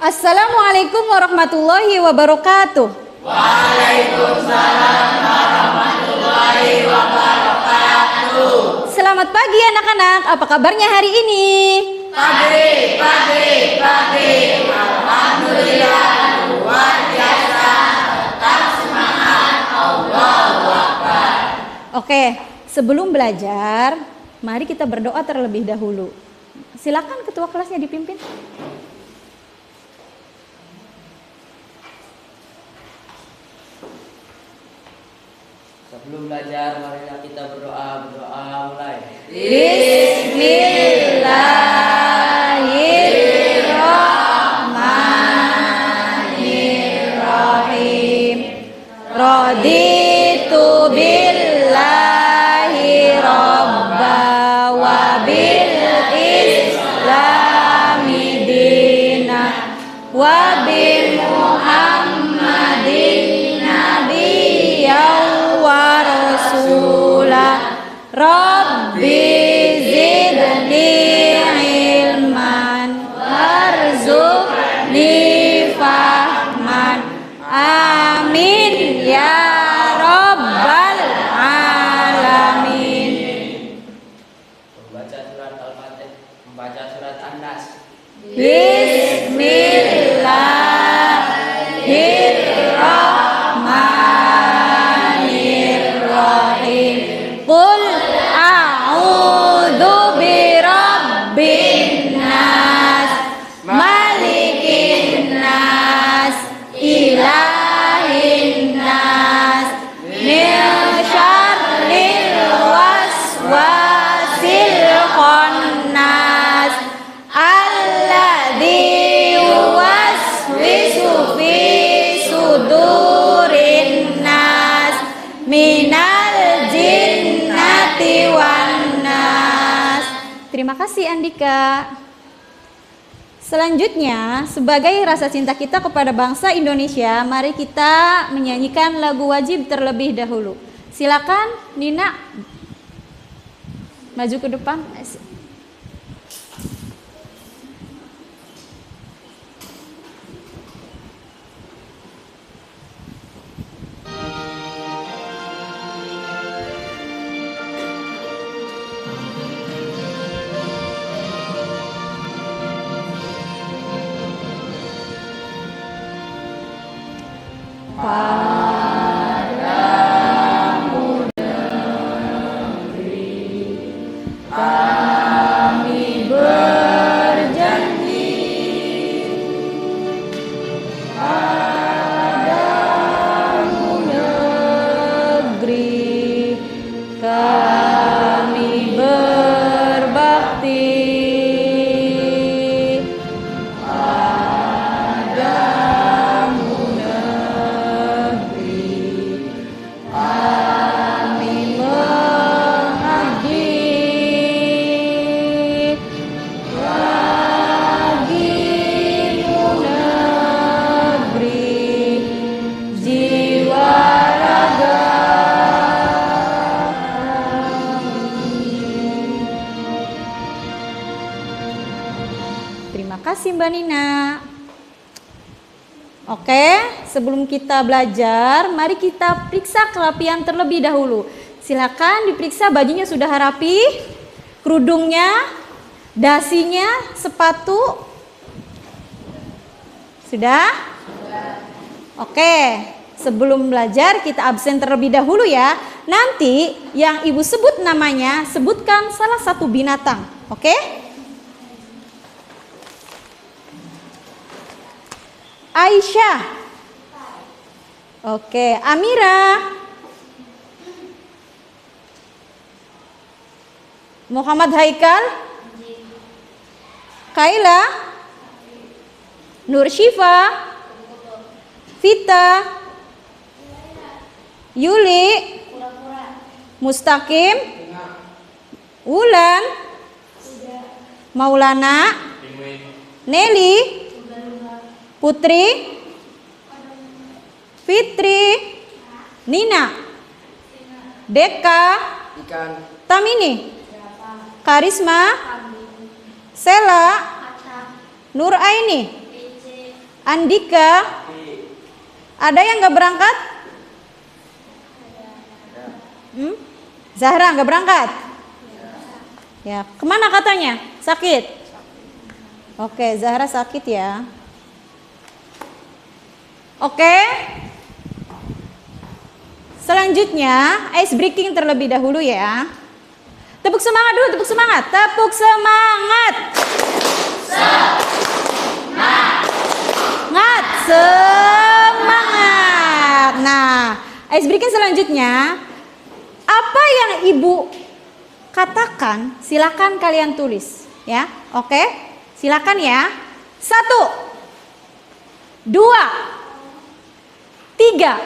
Assalamualaikum warahmatullahi wabarakatuh. Waalaikumsalam warahmatullahi wabarakatuh. Selamat pagi anak-anak, apa kabarnya hari ini? Pagi. Alhamdulillah, luar biasa. Tetap semangat, Allahu Akbar. Oke, sebelum belajar, mari kita berdoa terlebih dahulu. Silakan ketua kelasnya dipimpin. Sebelum belajar, marilah kita berdoa mulai. Bismillahirrahmanirrahim. Raditu billahi robba wa bil islami dina wa bi Muhammadin nabiyyan wa rasulah. Rabbi zidni ilman warzuqni fahman. Amin ya rabbal alamin. Membaca surat Al-Fatihah, membaca surat An-Nas. Bismillahirrahmanirrahim. Qul a'udzu birabbin nas, malikin nas, ilahin nas, min syarril waswasil khannas, alladzi yuwaswisu fi sudurin nas, minal jinnati wan nas. Terima kasih Andika. Selanjutnya, sebagai rasa cinta kita kepada bangsa Indonesia, mari kita menyanyikan lagu wajib terlebih dahulu. Silakan Nina maju ke depan. Kami berjanji padamu negeri, kami berbakti padamu negeri, kami mengabdi bagimu negeri, jiwa raga kami. Terima kasih Mbak Nina. Oke, sebelum kita belajar, mari kita periksa kerapian terlebih dahulu. Silakan diperiksa bajunya sudah rapi, kerudungnya, dasinya, sepatu. Sudah? Oke, sebelum belajar kita absen terlebih dahulu ya. Nanti yang ibu sebut namanya, sebutkan salah satu binatang. Oke? Aisyah. Oke, Amira. Muhammad Haikal. Kaila. Nur Syifa. Vita. Yuli. Mustaqim. Wulan. Maulana. Nelly. Putri, Fitri, Nina, Deka, Tamini, Karisma, Sela, Nur Aini, Andika, ada yang nggak berangkat? Zahra nggak berangkat? Ya, kemana katanya? Sakit? Oke, Zahra sakit ya. Oke. Selanjutnya, ice breaking terlebih dahulu ya. Tepuk semangat dulu, tepuk semangat. Tepuk semangat. Semangat. Nah, ice breaking selanjutnya, apa yang Ibu katakan, silakan kalian tulis ya. Oke, silakan ya. 1, 2, 3,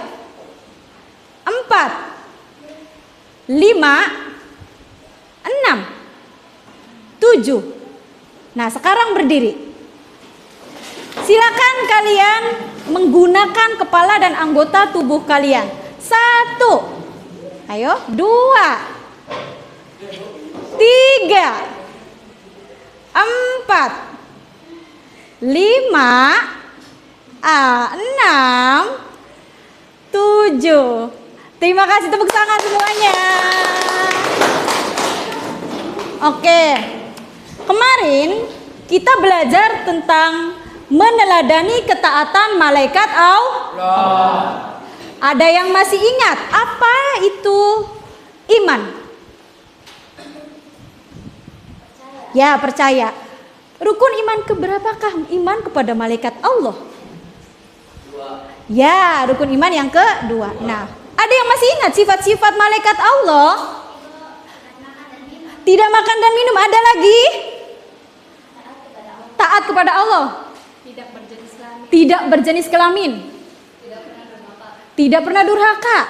4, 5, 6, 7. Nah, sekarang berdiri. Silakan kalian menggunakan kepala dan anggota tubuh kalian. 1, ayo, 2, 3, 4, 5, 6, 7. Terima kasih, tepuk tangan semuanya. Oke, kemarin kita belajar tentang meneladani ketaatan malaikat Allah. Ada yang masih ingat apa itu iman? Ya, percaya. Rukun iman keberapakah? Iman kepada malaikat Allah. Ya, rukun iman yang kedua. Nah, ada yang masih ingat sifat-sifat malaikat Allah? Tidak makan dan minum. Ada lagi? Taat kepada Allah. Tidak berjenis kelamin. Tidak pernah durhaka.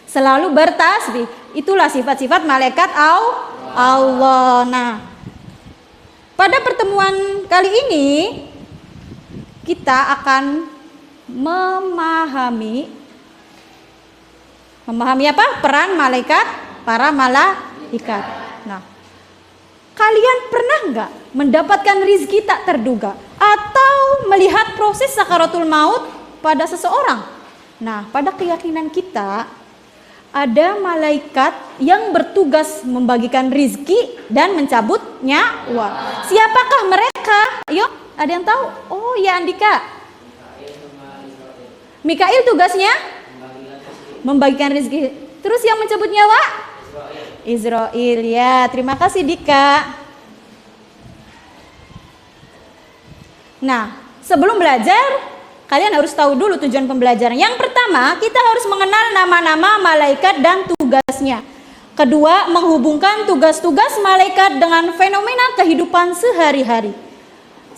Selalu bertasbih. Itulah sifat-sifat malaikat Allah. Nah, pada pertemuan kali ini kita akan memahami apa? Peran malaikat, para malaikat. Nah, kalian pernah nggak mendapatkan rizki tak terduga atau melihat proses sakaratul maut pada seseorang? Nah, pada keyakinan kita ada malaikat yang bertugas membagikan rizki dan mencabut nyawa. Siapakah mereka? Ayo, ada yang tahu? Oh ya, Andika. Mikail tugasnya membagikan rezeki. Terus yang mencabut nyawa? Israel. Ya, terima kasih Dika. Nah, sebelum belajar, kalian harus tahu dulu tujuan pembelajaran. Yang pertama, kita harus mengenal nama-nama malaikat dan tugasnya. Kedua, menghubungkan tugas-tugas malaikat dengan fenomena kehidupan sehari-hari.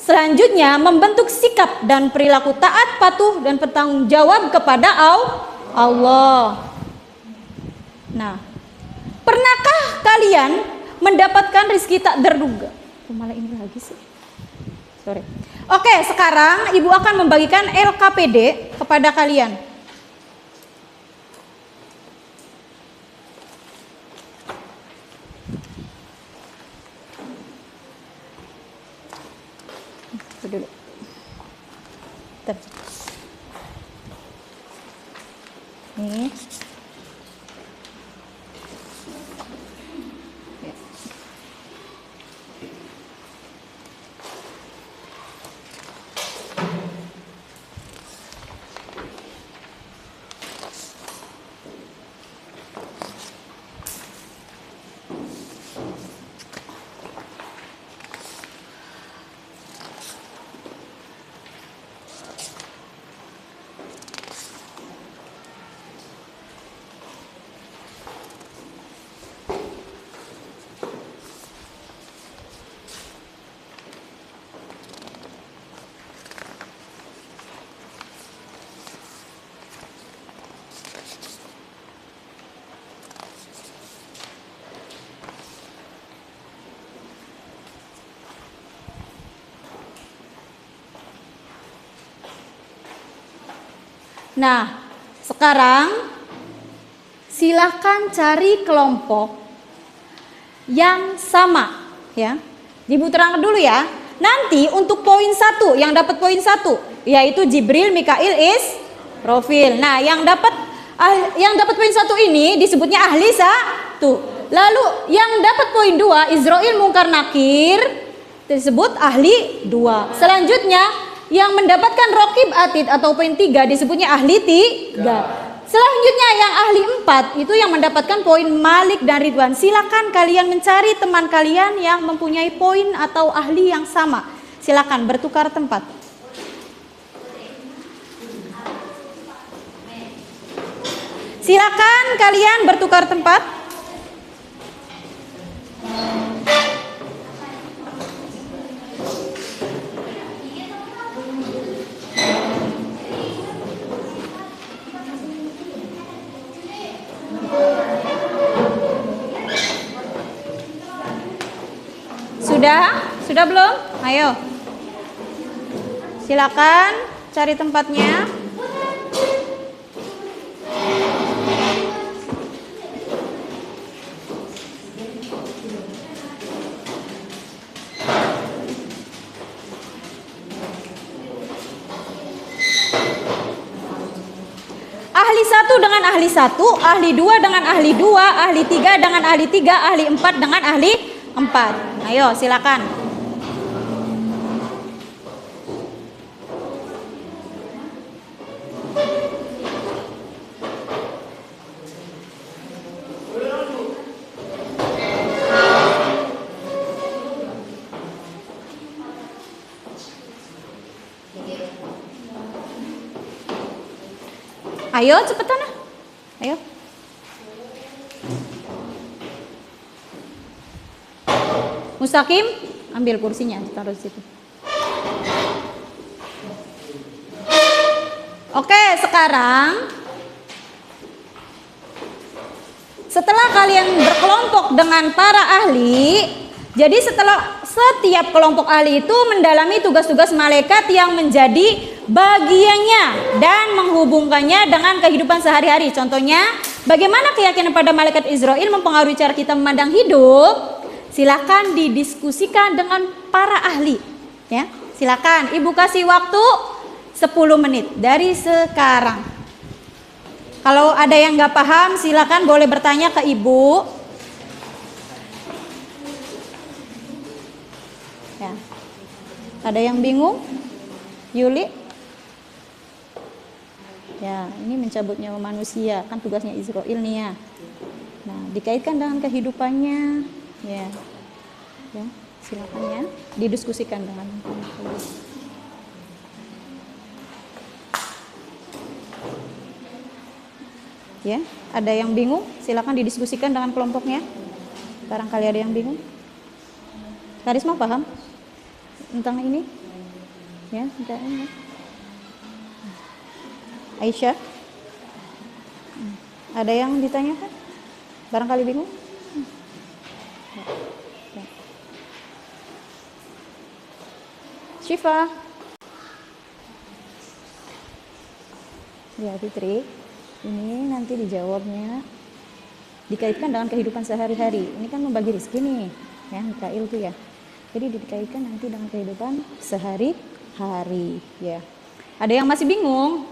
Selanjutnya, membentuk sikap dan perilaku taat, patuh, dan bertanggung jawab kepada Allah. Nah, pernahkah kalian mendapatkan rezeki tak terduga? Malah ini lagi sih. Sorry. Oke, sekarang Ibu akan membagikan LKPD kepada kalian. Dulu. Nih. Nah, sekarang silakan cari kelompok yang sama, ya. Ibu terangkan dulu ya. Nanti untuk poin 1, yang dapat poin 1 yaitu Jibril, Mikail, Israfil. Nah, yang dapat poin 1 ini disebutnya ahli 1. Lalu yang dapat poin 2 Israil, Munkar, Nakir disebut ahli 2. Selanjutnya yang mendapatkan Raqib, Atid atau poin 3 disebutnya ahli 3. Selanjutnya yang ahli 4 itu yang mendapatkan poin Malik dan Ridwan. Silakan kalian mencari teman kalian yang mempunyai poin atau ahli yang sama. Silakan bertukar tempat. Silakan kalian bertukar tempat. Sudah belum? Ayo. Silakan cari tempatnya. Ahli 1 dengan ahli 1, ahli 2 dengan ahli 2, ahli 3 dengan ahli 3, ahli 4 dengan ahli 4. Ayo silakan. Ayo cepetan lah. Ayo. Mustaqim, ambil kursinya, taruh di situ. Oke, sekarang setelah kalian berkelompok dengan para ahli, jadi setelah setiap kelompok ahli itu mendalami tugas-tugas malaikat yang menjadi bagiannya dan menghubungkannya dengan kehidupan sehari-hari. Contohnya, bagaimana keyakinan pada malaikat Israil mempengaruhi cara kita memandang hidup? Silakan didiskusikan dengan para ahli. Ya, silakan. Ibu kasih waktu 10 menit dari sekarang. Kalau ada yang nggak paham, silakan boleh bertanya ke ibu. Ya. Ada yang bingung? Yuli? Ya, ini mencabut nyawa manusia, kan tugasnya Israil nih ya. Nah, dikaitkan dengan kehidupannya, ya, ya, silakan ya, didiskusikan dengan. Ya, ada yang bingung? Silakan didiskusikan dengan kelompoknya. Barangkali ada yang bingung. Karisma paham tentang ini? Ya, tentang ini. Aisyah, ada yang ditanyakan? Barangkali bingung? Syifa, ya Fitri, ini nanti dijawabnya dikaitkan dengan kehidupan sehari-hari. Ini kan membagi rezeki nih, ya Mikail tuh ya. Jadi dikaitkan nanti dengan kehidupan sehari-hari, ya. Ada yang masih bingung?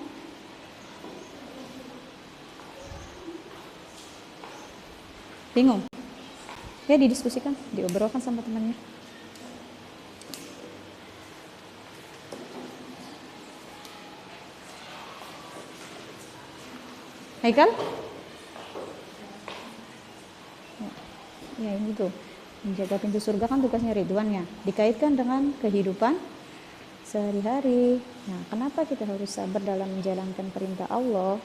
Bingung? Ya didiskusikan, diobrolkan sama temannya. Haikal? Ya ini tuh, menjaga pintu surga kan tugasnya Ridwan ya. Dikaitkan dengan kehidupan sehari-hari. Nah, kenapa kita harus sabar dalam menjalankan perintah Allah?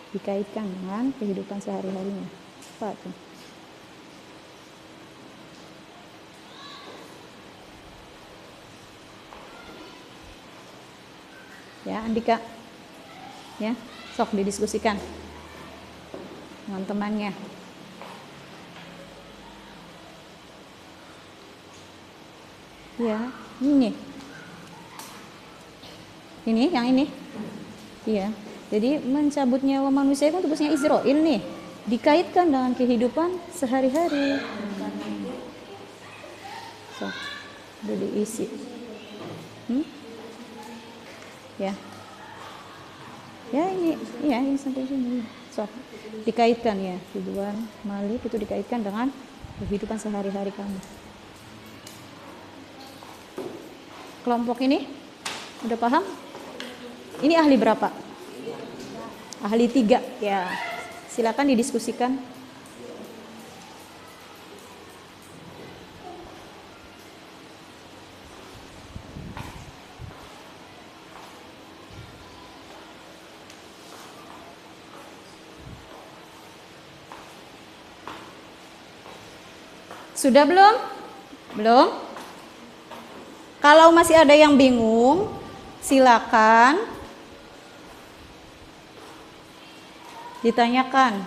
Dikaitkan dengan kehidupan sehari-harinya. Apa tuh? Ya, Andika. Ya, sok didiskusikan dengan temannya. Ya, ini. Ini, yang ini. Iya. Jadi mencabut nyawa manusia itu tugasnya Israil nih. Dikaitkan dengan kehidupan sehari-hari. So, Udah diisi. Ya. Ya ini sampai sini. So, dikaitkan ya, Ridwan Malik itu dikaitkan dengan kehidupan sehari-hari kamu. Kelompok ini udah paham? Ini ahli berapa? Ahli 3 ya. Silakan didiskusikan. Sudah belum? Belum? Kalau masih ada yang bingung, silakan ditanyakan.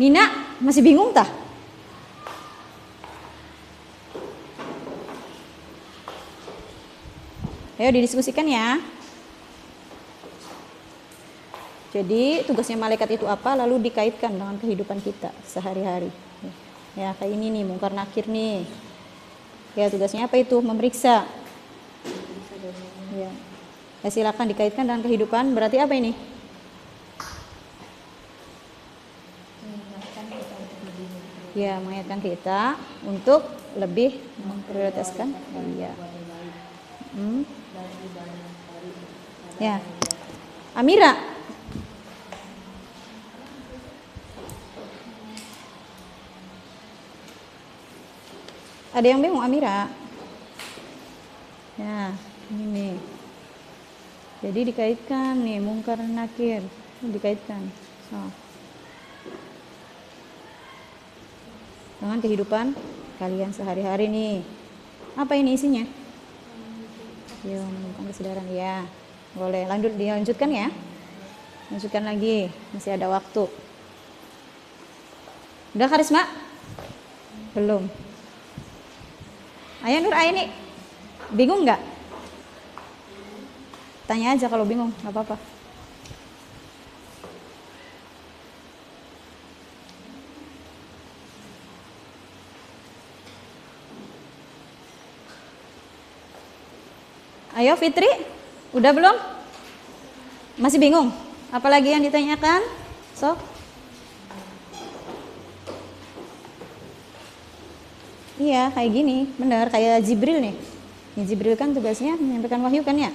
Nina, masih bingung tah? Ayo didiskusikan ya. Jadi tugasnya malaikat itu apa? Lalu dikaitkan dengan kehidupan kita sehari-hari. Ya kayak ini nih, mungkar nakir nih. Ya tugasnya apa itu? Memeriksa. Ya. Ya silakan dikaitkan dengan kehidupan. Berarti apa ini? Ya mengingatkan kita untuk lebih memprioritaskan. Iya. Ya. Amira. Ada yang bingung Amira? Ya, ini nih. Jadi dikaitkan nih mungkar nakir, dikaitkan. So. Dengan kehidupan kalian sehari-hari nih. Apa ini isinya? Ya, menunjukkan kesadaran ya. Boleh dilanjutkan ya. Lanjutkan lagi, masih ada waktu. Udah Karisma? Belum. Ayo Nur Aini, bingung nggak? Tanya aja kalau bingung, nggak apa-apa. Ayo Fitri, udah belum? Masih bingung? Apalagi yang ditanyakan? So? Iya, kayak gini, benar, kayak Jibril nih. Ya, Jibril kan tugasnya menyampaikan wahyu kan ya.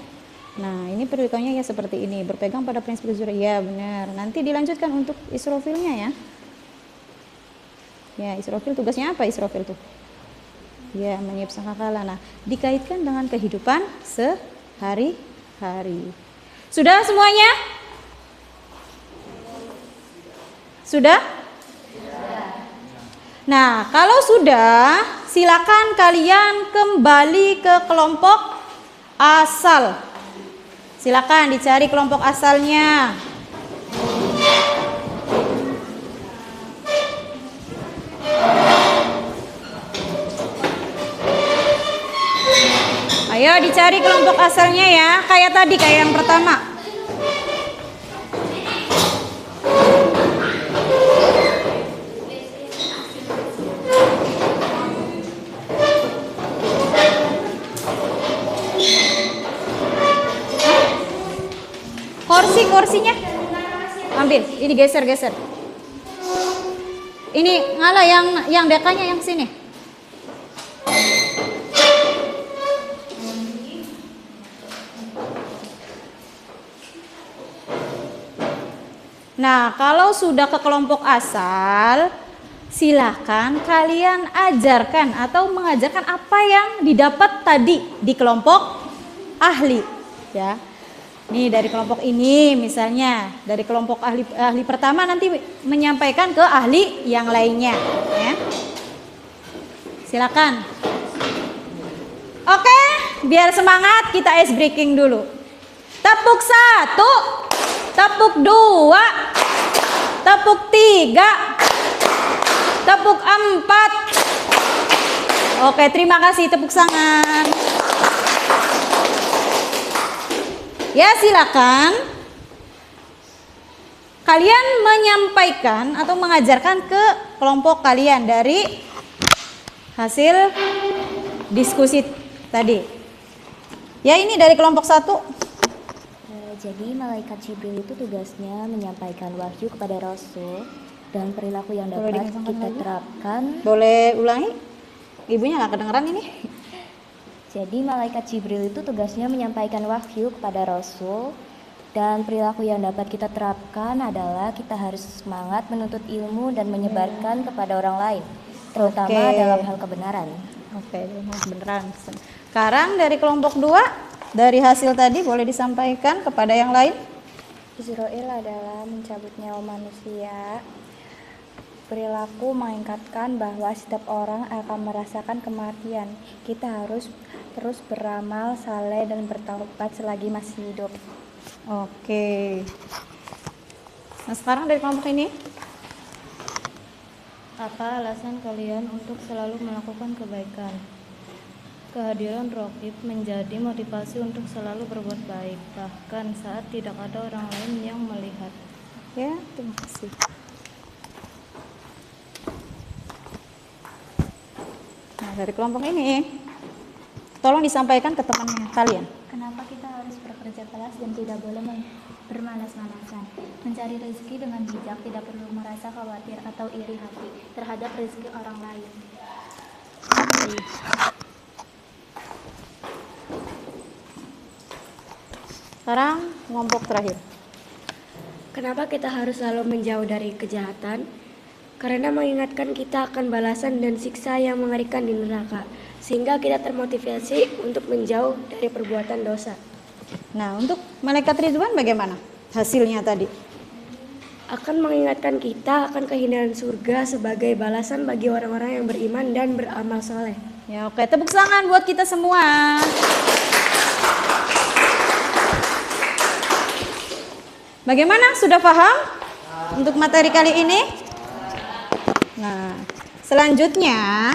Nah, ini perilakunya ya seperti ini, berpegang pada prinsip zuriyah. Ya, benar. Nanti dilanjutkan untuk Israfilnya ya. Ya, Israfil tugasnya apa Israfil tuh? Ya, meniup sangkakala. Nah, dikaitkan dengan kehidupan sehari-hari. Sudah semuanya? Sudah? Nah, kalau sudah, silakan kalian kembali ke kelompok asal. Silakan dicari kelompok asalnya. Ayo dicari kelompok asalnya ya, kayak tadi, kayak yang pertama. Kursinya ambil, ini geser. Ini ngalah yang dekanya yang sini. Nah, kalau sudah ke kelompok asal, silakan kalian ajarkan atau mengajarkan apa yang didapat tadi di kelompok ahli, ya. Nih dari kelompok ini misalnya, dari kelompok ahli pertama nanti menyampaikan ke ahli yang lainnya, ya. Silakan. Oke, biar semangat kita ice breaking dulu. Tepuk 1, tepuk 2, tepuk 3, tepuk 4. Oke, terima kasih, tepuk tangan. Ya, silakan. kalian menyampaikan atau mengajarkan ke kelompok kalian dari hasil diskusi tadi. Ya, ini dari kelompok 1. Jadi malaikat Jibril itu tugasnya menyampaikan wahyu kepada Rasul dan perilaku yang Boleh dapat dikencangkan kita lagi? terapkan. Boleh ulangi? Ibunya nggak kedengeran ini. Jadi malaikat Jibril itu tugasnya menyampaikan wahyu kepada Rasul dan perilaku yang dapat kita terapkan adalah kita harus semangat menuntut ilmu dan menyebarkan kepada orang lain, terutama Oke. dalam hal kebenaran. Oke, beneran. Sekarang dari kelompok 2, dari hasil tadi boleh disampaikan kepada yang lain. Israel adalah mencabut nyawa manusia. Perilaku mengingkatkan bahwa setiap orang akan merasakan kematian. Kita harus terus beramal saleh dan bertaubat selagi masih hidup. Oke. Nah, sekarang dari kelompok ini. Apa alasan kalian untuk selalu melakukan kebaikan? Kehadiran Raqib menjadi motivasi untuk selalu berbuat baik, bahkan saat tidak ada orang lain yang melihat. Ya, terima kasih. Nah, dari kelompok ini, tolong disampaikan ke teman kalian. Kenapa kita harus bekerja keras dan tidak boleh bermalas-malasan? Mencari rezeki dengan bijak, tidak perlu merasa khawatir atau iri hati terhadap rezeki orang lain. Sekarang kelompok terakhir. Kenapa kita harus selalu menjauh dari kejahatan? Karena mengingatkan kita akan balasan dan siksa yang mengerikan di neraka, sehingga kita termotivasi untuk menjauh dari perbuatan dosa. Nah, untuk malaikat Ridwan bagaimana hasilnya tadi? Akan mengingatkan kita akan keindahan surga sebagai balasan bagi orang-orang yang beriman dan beramal soleh. Ya, oke, tepuk tangan buat kita semua. Bagaimana? Sudah paham untuk materi kali ini? Nah, selanjutnya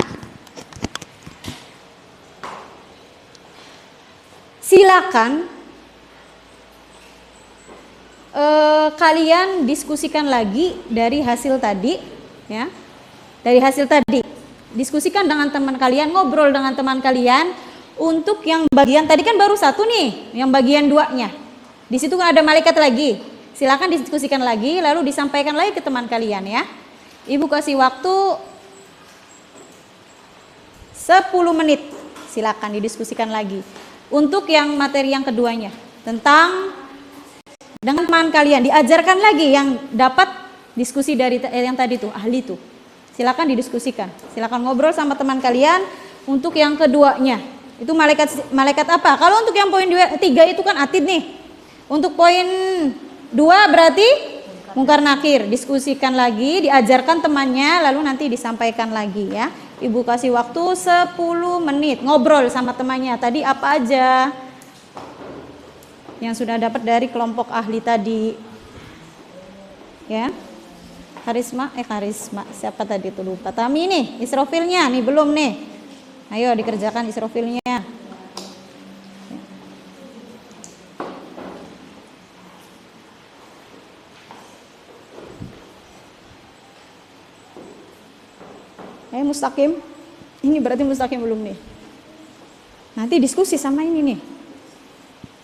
silakan kalian diskusikan lagi dari hasil tadi, ya. Dari hasil tadi, diskusikan dengan teman kalian, ngobrol dengan teman kalian. Untuk yang bagian tadi kan baru 1 nih, yang bagian 2-nya. Di situ ada malaikat lagi. Silakan diskusikan lagi, lalu disampaikan lagi ke teman kalian, ya. Ibu kasih waktu 10 menit. Silakan didiskusikan lagi. Untuk yang materi yang keduanya tentang dengan teman kalian, diajarkan lagi yang dapat diskusi dari yang tadi tuh, ahli tuh. Silakan didiskusikan. Silakan ngobrol sama teman kalian untuk yang keduanya. Itu malaikat apa? Kalau untuk yang poin 3 itu kan atid nih. Untuk poin 2 berarti mungkar nakir. Diskusikan lagi, diajarkan temannya, lalu nanti disampaikan lagi, ya. Ibu kasih waktu 10 menit ngobrol sama temannya. Tadi apa aja yang sudah dapat dari kelompok ahli tadi, ya. Karisma, siapa tadi tuh lupa. Tami nih, Israfilnya nih belum nih. Ayo dikerjakan Israfilnya. Mustaqim, ini berarti Mustaqim belum nih. Nanti diskusi sama ini nih,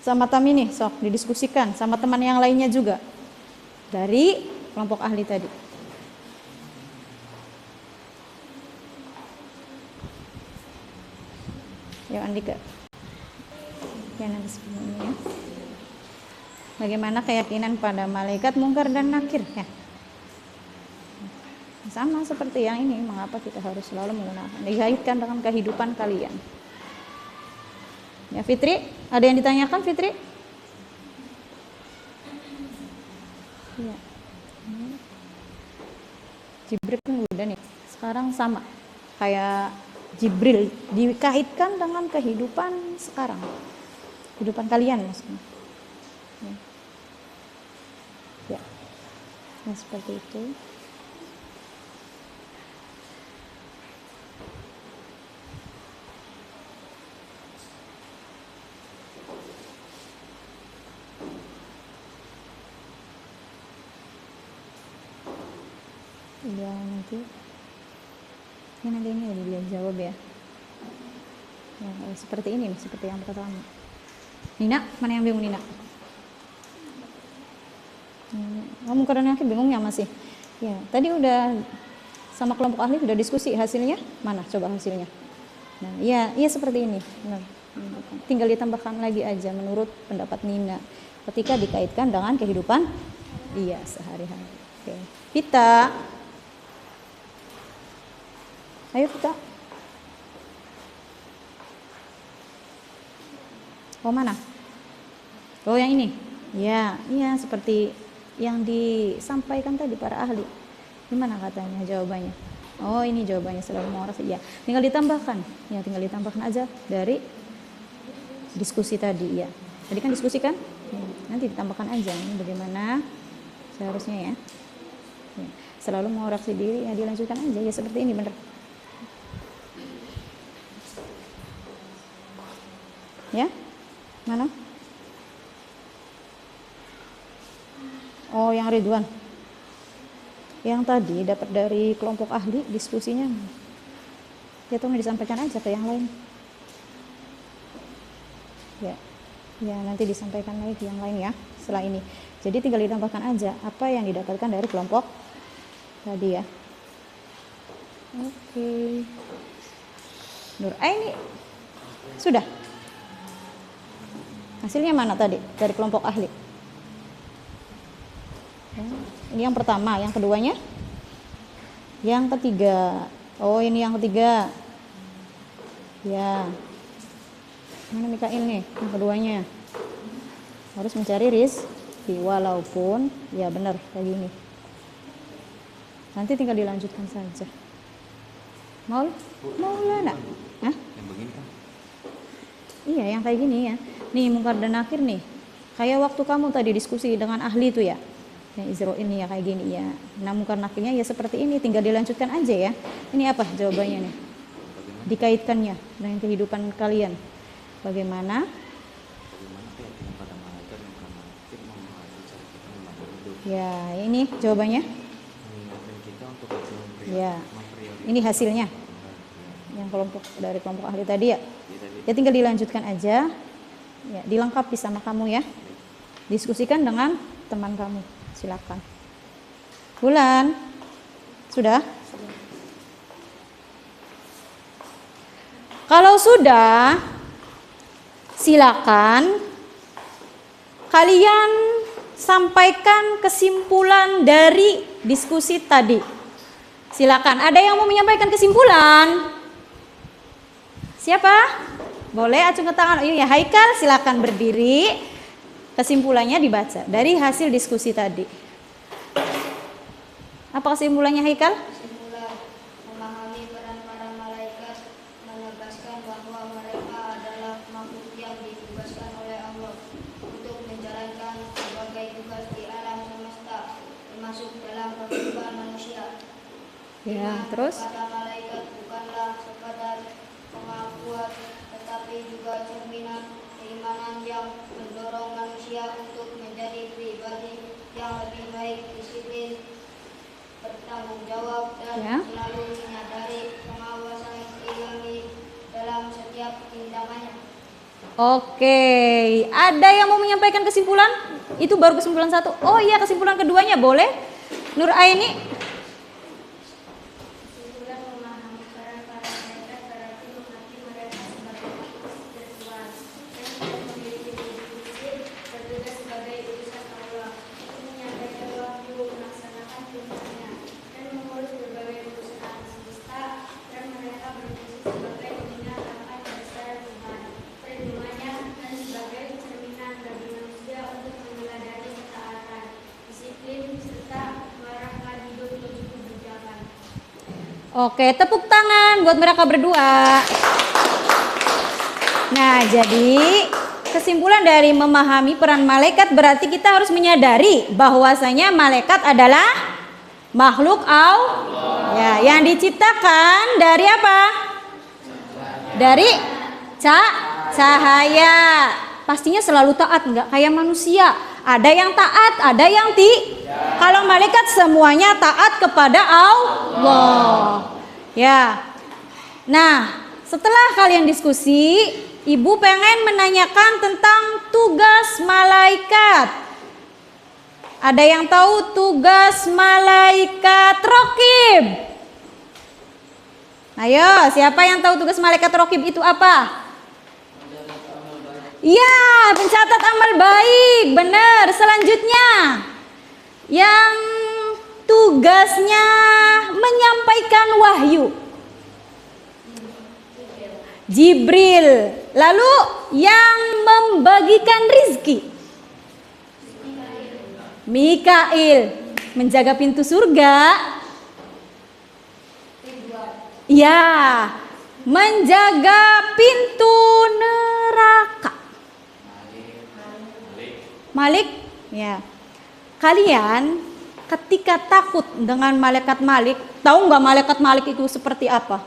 sama Tami nih, sok didiskusikan sama teman yang lainnya juga dari kelompok ahli tadi. Yuk Andika, ya nanti sebelumnya. Bagaimana keyakinan pada malaikat mungkar dan nakir, ya? Sama seperti yang ini, mengapa kita harus selalu menggunakan, dikaitkan dengan kehidupan kalian. Ya Fitri, ada yang ditanyakan Fitri? Ya. Jibril kan udah nih, sekarang sama kayak Jibril, dikaitkan dengan kehidupan sekarang, kehidupan kalian maksudnya. Ya, ya seperti itu. Iya nanti. Ya nanti ini dia jawab ya. Ya, seperti ini, seperti yang pertama. Nina, mana yang bingung Nina? Kamu karena bingungnya masih? Ya, tadi udah sama kelompok ahli udah diskusi, hasilnya mana? Coba hasilnya. Nah, iya seperti ini. Benar. Tinggal ditambahkan lagi aja menurut pendapat Nina. Ketika dikaitkan dengan kehidupan sehari-hari. Oke. Vita. Ayo Vita. Oh mana? Oh yang ini. Ya, iya seperti yang disampaikan tadi para ahli. Gimana katanya jawabannya? Oh ini jawabannya selalu mau ya. Tinggal ditambahkan. Ya tinggal ditambahkan aja dari diskusi tadi ya. Tadi kan diskusi kan? Nanti ditambahkan aja ini bagaimana seharusnya ya. Selalu mau reaksi diri ya dilanjutkan aja ya seperti ini bener. Ya? Mana? Oh, yang Ridwan. Yang tadi dapat dari kelompok ahli diskusinya. Ya tolong disampaikan aja ke yang lain. Ya. Ya, nanti disampaikan lagi ke yang lain ya setelah ini. Jadi tinggal ditambahkan aja apa yang didapatkan dari kelompok tadi ya. Oke. Nur Aini sudah. Hasilnya mana tadi dari kelompok ahli? Ya, ini yang pertama, yang keduanya? Yang ketiga. Oh, ini yang ketiga. Ya. Mana Mikail nih? Yang keduanya. Harus mencari rizki walaupun ya benar kayak gini. Nanti tinggal dilanjutkan saja. Mau lah, Hah? Yang begini kan? Iya, yang kayak gini ya. Nih mungkar dan nakir nih. Kayak waktu kamu tadi diskusi dengan ahli itu ya. Yang Izro ini ya kayak gini ya. Nah mungkar nakirnya ya seperti ini, tinggal dilanjutkan aja ya. Ini apa jawabannya nih? Dikaitkannya dengan kehidupan kalian. Bagaimana? Keyakinan pada malaikat yang pernah mempengaruhi cara kita memandang hidup. Ya, ini jawabannya. Mengingatkan kita untuk Ya. Ini hasilnya. Yang dari kelompok ahli tadi ya. Ya tinggal dilanjutkan aja. Ya, dilengkapi sama kamu ya. Diskusikan dengan teman kamu. Silakan. Bulan. Sudah? Kalau sudah, silakan kalian sampaikan kesimpulan dari diskusi tadi. Silakan. Ada yang mau menyampaikan kesimpulan? Siapa? Boleh acungkan tangan. Oh iya, Haikal silakan berdiri. Kesimpulannya dibaca dari hasil diskusi tadi. Apa kesimpulannya Haikal? Kesimpulan, memahami peran para malaikat menegaskan bahwa mereka adalah makhluk yang ditugaskan oleh Allah untuk menjalankan berbagai tugas di alam semesta, termasuk dalam kehidupan manusia. Ya, terus? Pada malaikat bukanlah sekadar pengakuan, tetapi juga cerminan keimanan yang mendorong manusia untuk menjadi pribadi yang lebih baik, disiplin, bertanggung jawab, dan selalu menyadari pengawasan ilahi dalam setiap tindakannya. Oke, ada yang mau menyampaikan kesimpulan? Itu baru kesimpulan satu. Oh iya, kesimpulan keduanya boleh? Nur Aini. Oke, tepuk tangan buat mereka berdua. Nah, jadi kesimpulan dari memahami peran malaikat berarti kita harus menyadari bahwasanya malaikat adalah makhluk Allah. Ya, yang diciptakan dari apa? Dari cahaya. Pastinya selalu taat, enggak kayak manusia. Ada yang taat, ada yang Kalau malaikat semuanya taat kepada Allah. Ya. Nah, setelah kalian diskusi, Ibu pengen menanyakan tentang tugas malaikat. Ada yang tahu tugas malaikat raqib? Ayo, siapa yang tahu tugas malaikat raqib itu apa? Ya, pencatat amal baik. Benar. Selanjutnya, yang tugasnya menyampaikan wahyu, Jibril. Lalu yang membagikan rizki, Mikail. Menjaga pintu surga, ya, menjaga pintu neraka, Malik. Ya, kalian ketika takut dengan malaikat Malik, tahu nggak malaikat Malik itu seperti apa?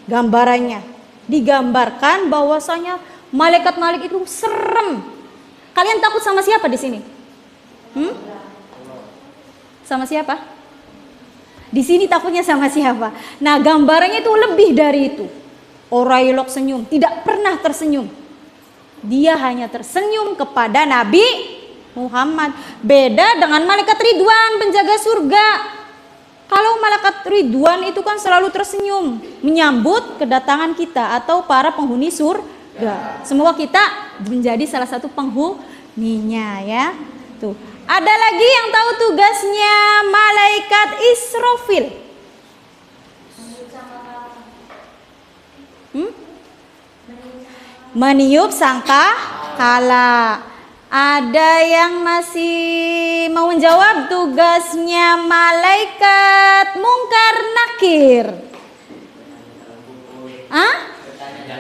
Gambarannya digambarkan bahwasanya malaikat Malik itu serem. Kalian takut sama siapa di sini? Sama siapa? Di sini takutnya sama siapa? Nah, gambarannya itu lebih dari itu. Orailok senyum, tidak pernah tersenyum. Dia hanya tersenyum kepada Nabi Muhammad. Beda dengan malaikat Ridwan, penjaga surga. Kalau malaikat Ridwan itu kan selalu tersenyum menyambut kedatangan kita atau para penghuni surga. Semoga kita menjadi salah satu penghuninya, ya. Tuh. Ada lagi yang tahu tugasnya malaikat Israfil? Meniup sangka kala. Ada yang masih mau menjawab tugasnya malaikat Mungkar Nakir?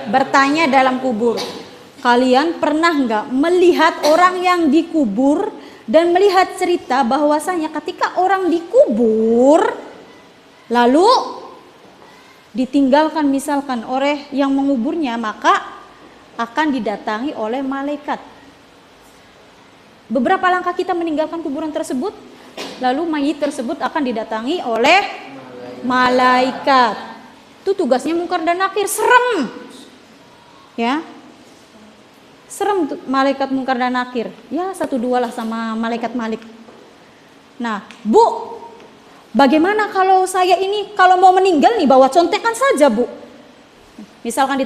Bertanya dalam kubur. Kalian pernah nggak melihat orang yang dikubur dan melihat cerita bahwasanya ketika orang dikubur lalu ditinggalkan misalkan oleh yang menguburnya, maka akan didatangi oleh malaikat. Beberapa langkah kita meninggalkan kuburan tersebut, lalu mayit tersebut akan didatangi oleh malaikat. Itu tugasnya Mungkar dan Nakir, serem. Ya. Serem tuh malaikat Mungkar dan Nakir. Ya, 1-2 lah sama malaikat Malik. Nah, Bu, bagaimana kalau saya ini kalau mau meninggal nih bawa contekan saja, Bu. Misalkan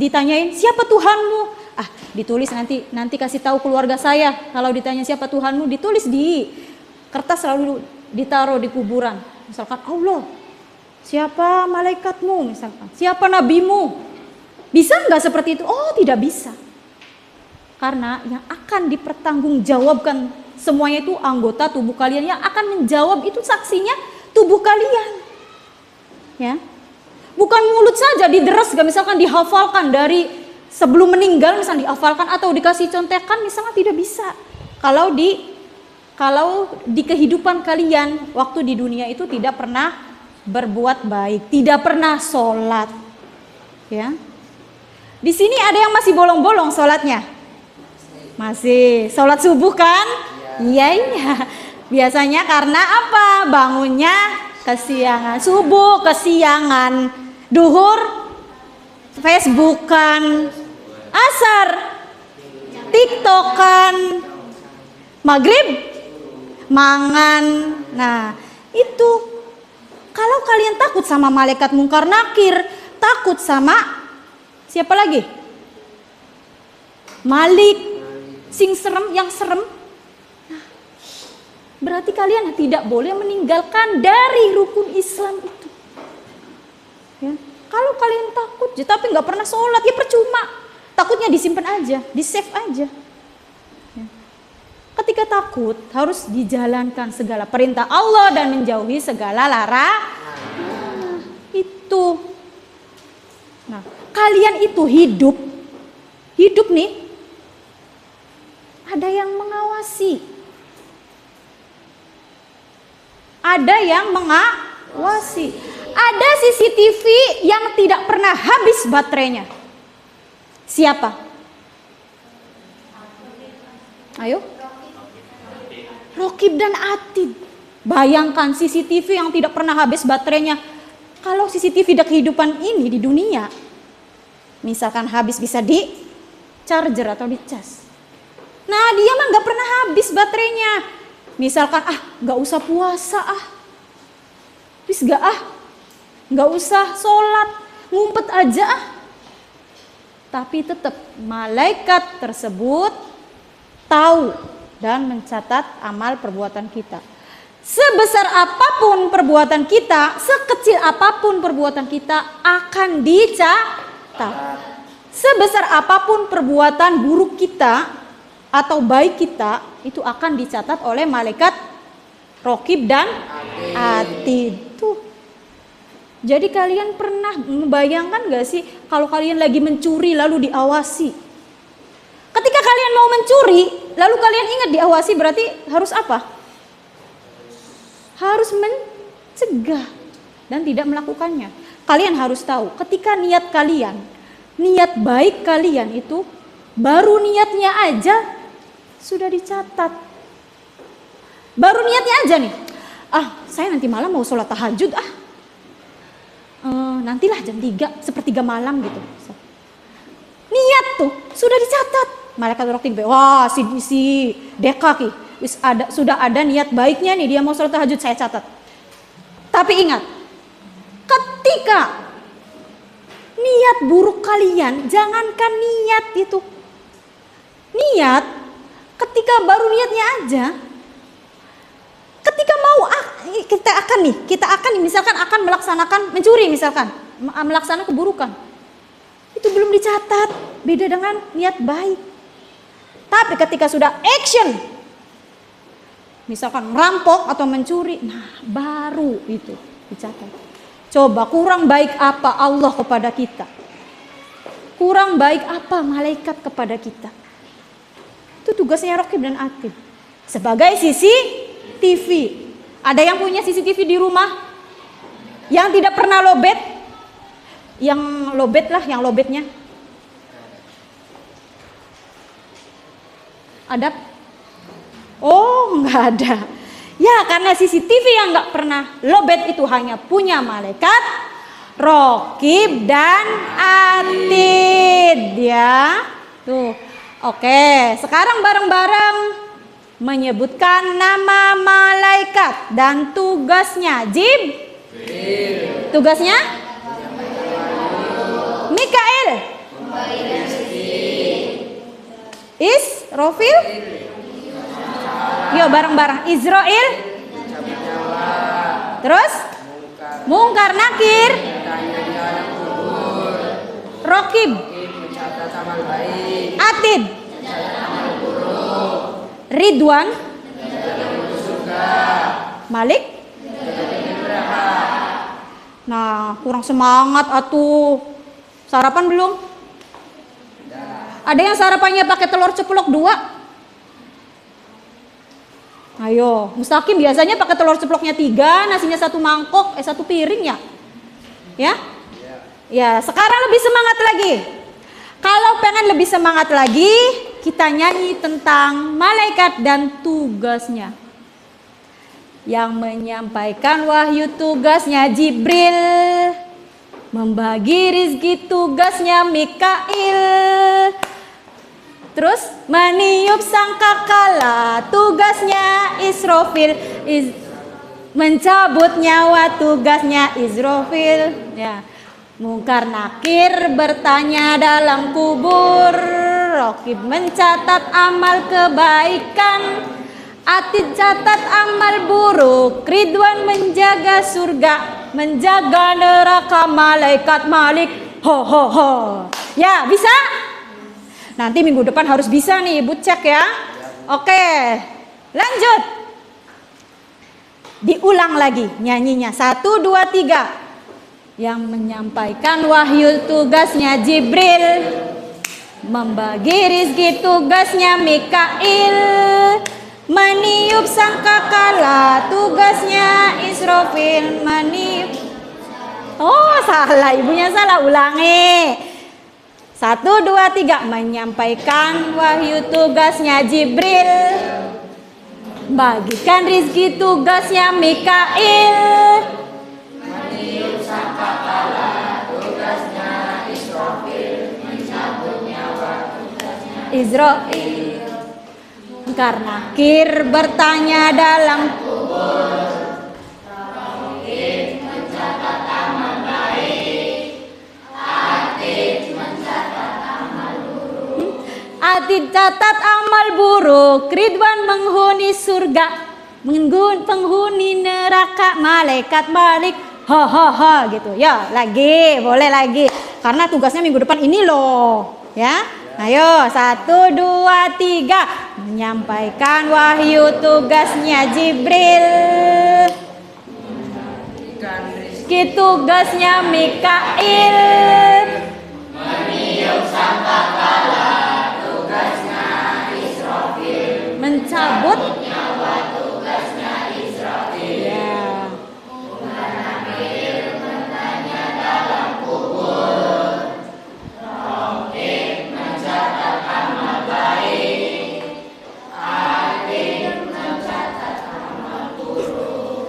ditanyain siapa Tuhanmu? Ditulis nanti kasih tahu keluarga saya. Kalau ditanya siapa Tuhanmu, ditulis di kertas lalu ditaruh di kuburan. Misalkan Allah, siapa malaikatmu? Misalkan siapa nabimu? Bisa nggak seperti itu? Oh, tidak bisa. Karena yang akan dipertanggungjawabkan semuanya itu anggota tubuh kalian, yang akan menjawab itu saksinya tubuh kalian. Ya. Bukan mulut saja dideres, gak misalkan dihafalkan dari sebelum meninggal misalnya dihafalkan atau dikasih contekan misalnya, tidak bisa. Kalau di kehidupan kalian waktu di dunia itu tidak pernah berbuat baik, tidak pernah sholat. Ya. Di sini ada yang masih bolong-bolong sholatnya. Masih sholat subuh kan? Iya. Biasanya karena apa? Bangunnya kesiangan, subuh kesiangan, duhur Facebookan, asar TikTokan, maghrib mangan. Nah, itu kalau kalian takut sama malaikat Mungkar Nakir, takut sama siapa lagi? Malik, sing serem, yang serem. Nah, berarti kalian tidak boleh meninggalkan dari rukun Islam itu. Ya. Kalau kalian takut, tapi nggak pernah sholat, ya percuma. Takutnya disimpan aja, di save aja. Ya. Ketika takut harus dijalankan segala perintah Allah dan menjauhi segala larangan. Itu. Nah, kalian itu hidup nih, ada yang mengawasi, ada yang mengawasi, ada CCTV yang tidak pernah habis baterainya. Siapa? Ayo, Rokib dan Atid. Bayangkan CCTV yang tidak pernah habis baterainya. Kalau CCTV di kehidupan ini di dunia, misalkan habis bisa di charger atau di cas. Nah dia mah gak pernah habis baterainya. Misalkan gak usah puasa bis gak usah sholat, ngumpet aja Tapi tetap malaikat tersebut tahu dan mencatat amal perbuatan kita. Sebesar apapun perbuatan kita, sekecil apapun perbuatan kita akan dicatat. Sebesar apapun perbuatan buruk kita atau baik kita, itu akan dicatat oleh malaikat Rokib dan Atid. Jadi kalian pernah membayangkan gak sih kalau kalian lagi mencuri lalu diawasi? Ketika kalian mau mencuri lalu kalian ingat diawasi, berarti harus apa? Harus mencegah dan tidak melakukannya. Kalian harus tahu ketika niat kalian, niat baik kalian itu baru niatnya aja sudah dicatat. Baru niatnya aja nih. Saya nanti malam mau sholat tahajud nantilah jam 3, sepertiga malam gitu. Niat tuh sudah dicatat. Malaikat Rokib, wah si Deka ki, sudah ada niat baiknya nih, dia mau sholat tahajud, saya catat. Tapi ingat, ketika niat buruk kalian, jangankan niat itu. Niat, ketika baru niatnya aja, ketika mau kita akan misalkan akan melaksanakan mencuri, misalkan melaksanakan keburukan, itu belum dicatat, beda dengan niat baik. Tapi ketika sudah action, misalkan merampok atau mencuri, nah baru itu dicatat. Coba kurang baik apa Allah kepada kita, kurang baik apa malaikat kepada kita. Itu tugasnya Rokib dan Atid sebagai CCTV. Ada yang punya CCTV di rumah yang tidak pernah lobet? Yang lobet lah, yang lobetnya ada? Oh, nggak ada. Ya, karena CCTV yang nggak pernah lobet itu hanya punya malaikat Rokib dan Atid, ya. Tuh. Oke, sekarang bareng-bareng menyebutkan nama malaikat dan tugasnya. Tugasnya Mikail, Israfil, yuk bareng-bareng. Israel, terus Mungkar Nakir, Rokib, Atid, Ridwan, Malik. Nah, kurang semangat atuh. Sarapan belum? Ada yang sarapannya pakai telur ceplok 2? Ayo, Mustaqim biasanya pakai telur ceploknya 3, nasinya 1 mangkok, 1 piring ya? Ya? Ya, sekarang lebih semangat lagi. Kalau pengen lebih semangat lagi, kita nyanyi tentang malaikat dan tugasnya. Yang menyampaikan wahyu tugasnya Jibril, membagi rizki tugasnya Mikail, terus meniup sangkakala tugasnya Israfil, mencabut nyawa tugasnya Israfil, ya. Mungkar Nakir bertanya dalam kubur, Rokib mencatat amal kebaikan, Atid catat amal buruk, Ridwan menjaga surga, menjaga neraka malaikat Malik. Ho ho ho. Ya, bisa? Nanti minggu depan harus bisa nih, Ibu cek ya. Oke, lanjut. Diulang lagi nyanyinya. 1, 2, 3. Yang menyampaikan wahyu tugasnya Jibril, membagi rizki tugasnya Mikail, meniup sangkakala tugasnya Israfil, meniup. Oh, salah, ibunya salah, ulangi. 1, 2, 3. Menyampaikan wahyu tugasnya Jibril, Bagikan rizki tugasnya Mikail. Meniup sangkakala tugasnya Israfil. Mencabut nyawa tugasnya Israel. Karena Nakir bertanya dalam kubur. Raqib mencatat amal baik. Atid mencatat amal buruk. Atid catat amal buruk. Ridwan menghuni surga, penghuni neraka. Malaikat balik, ha ha ha gitu. Ya, lagi, boleh lagi. Karena tugasnya minggu depan ini loh, ya. Ayo, 1, 2, 3. Menyampaikan wahyu tugasnya Jibril. Rizki tugasnya Mikail. Meniup sangkakala tugasnya Israfil. Mencabut nyawa tugasnya Israfil. ya. Nakir bertanya dalam kubur. Raqib mencatat amal baik. Atid mencatat amal buruk.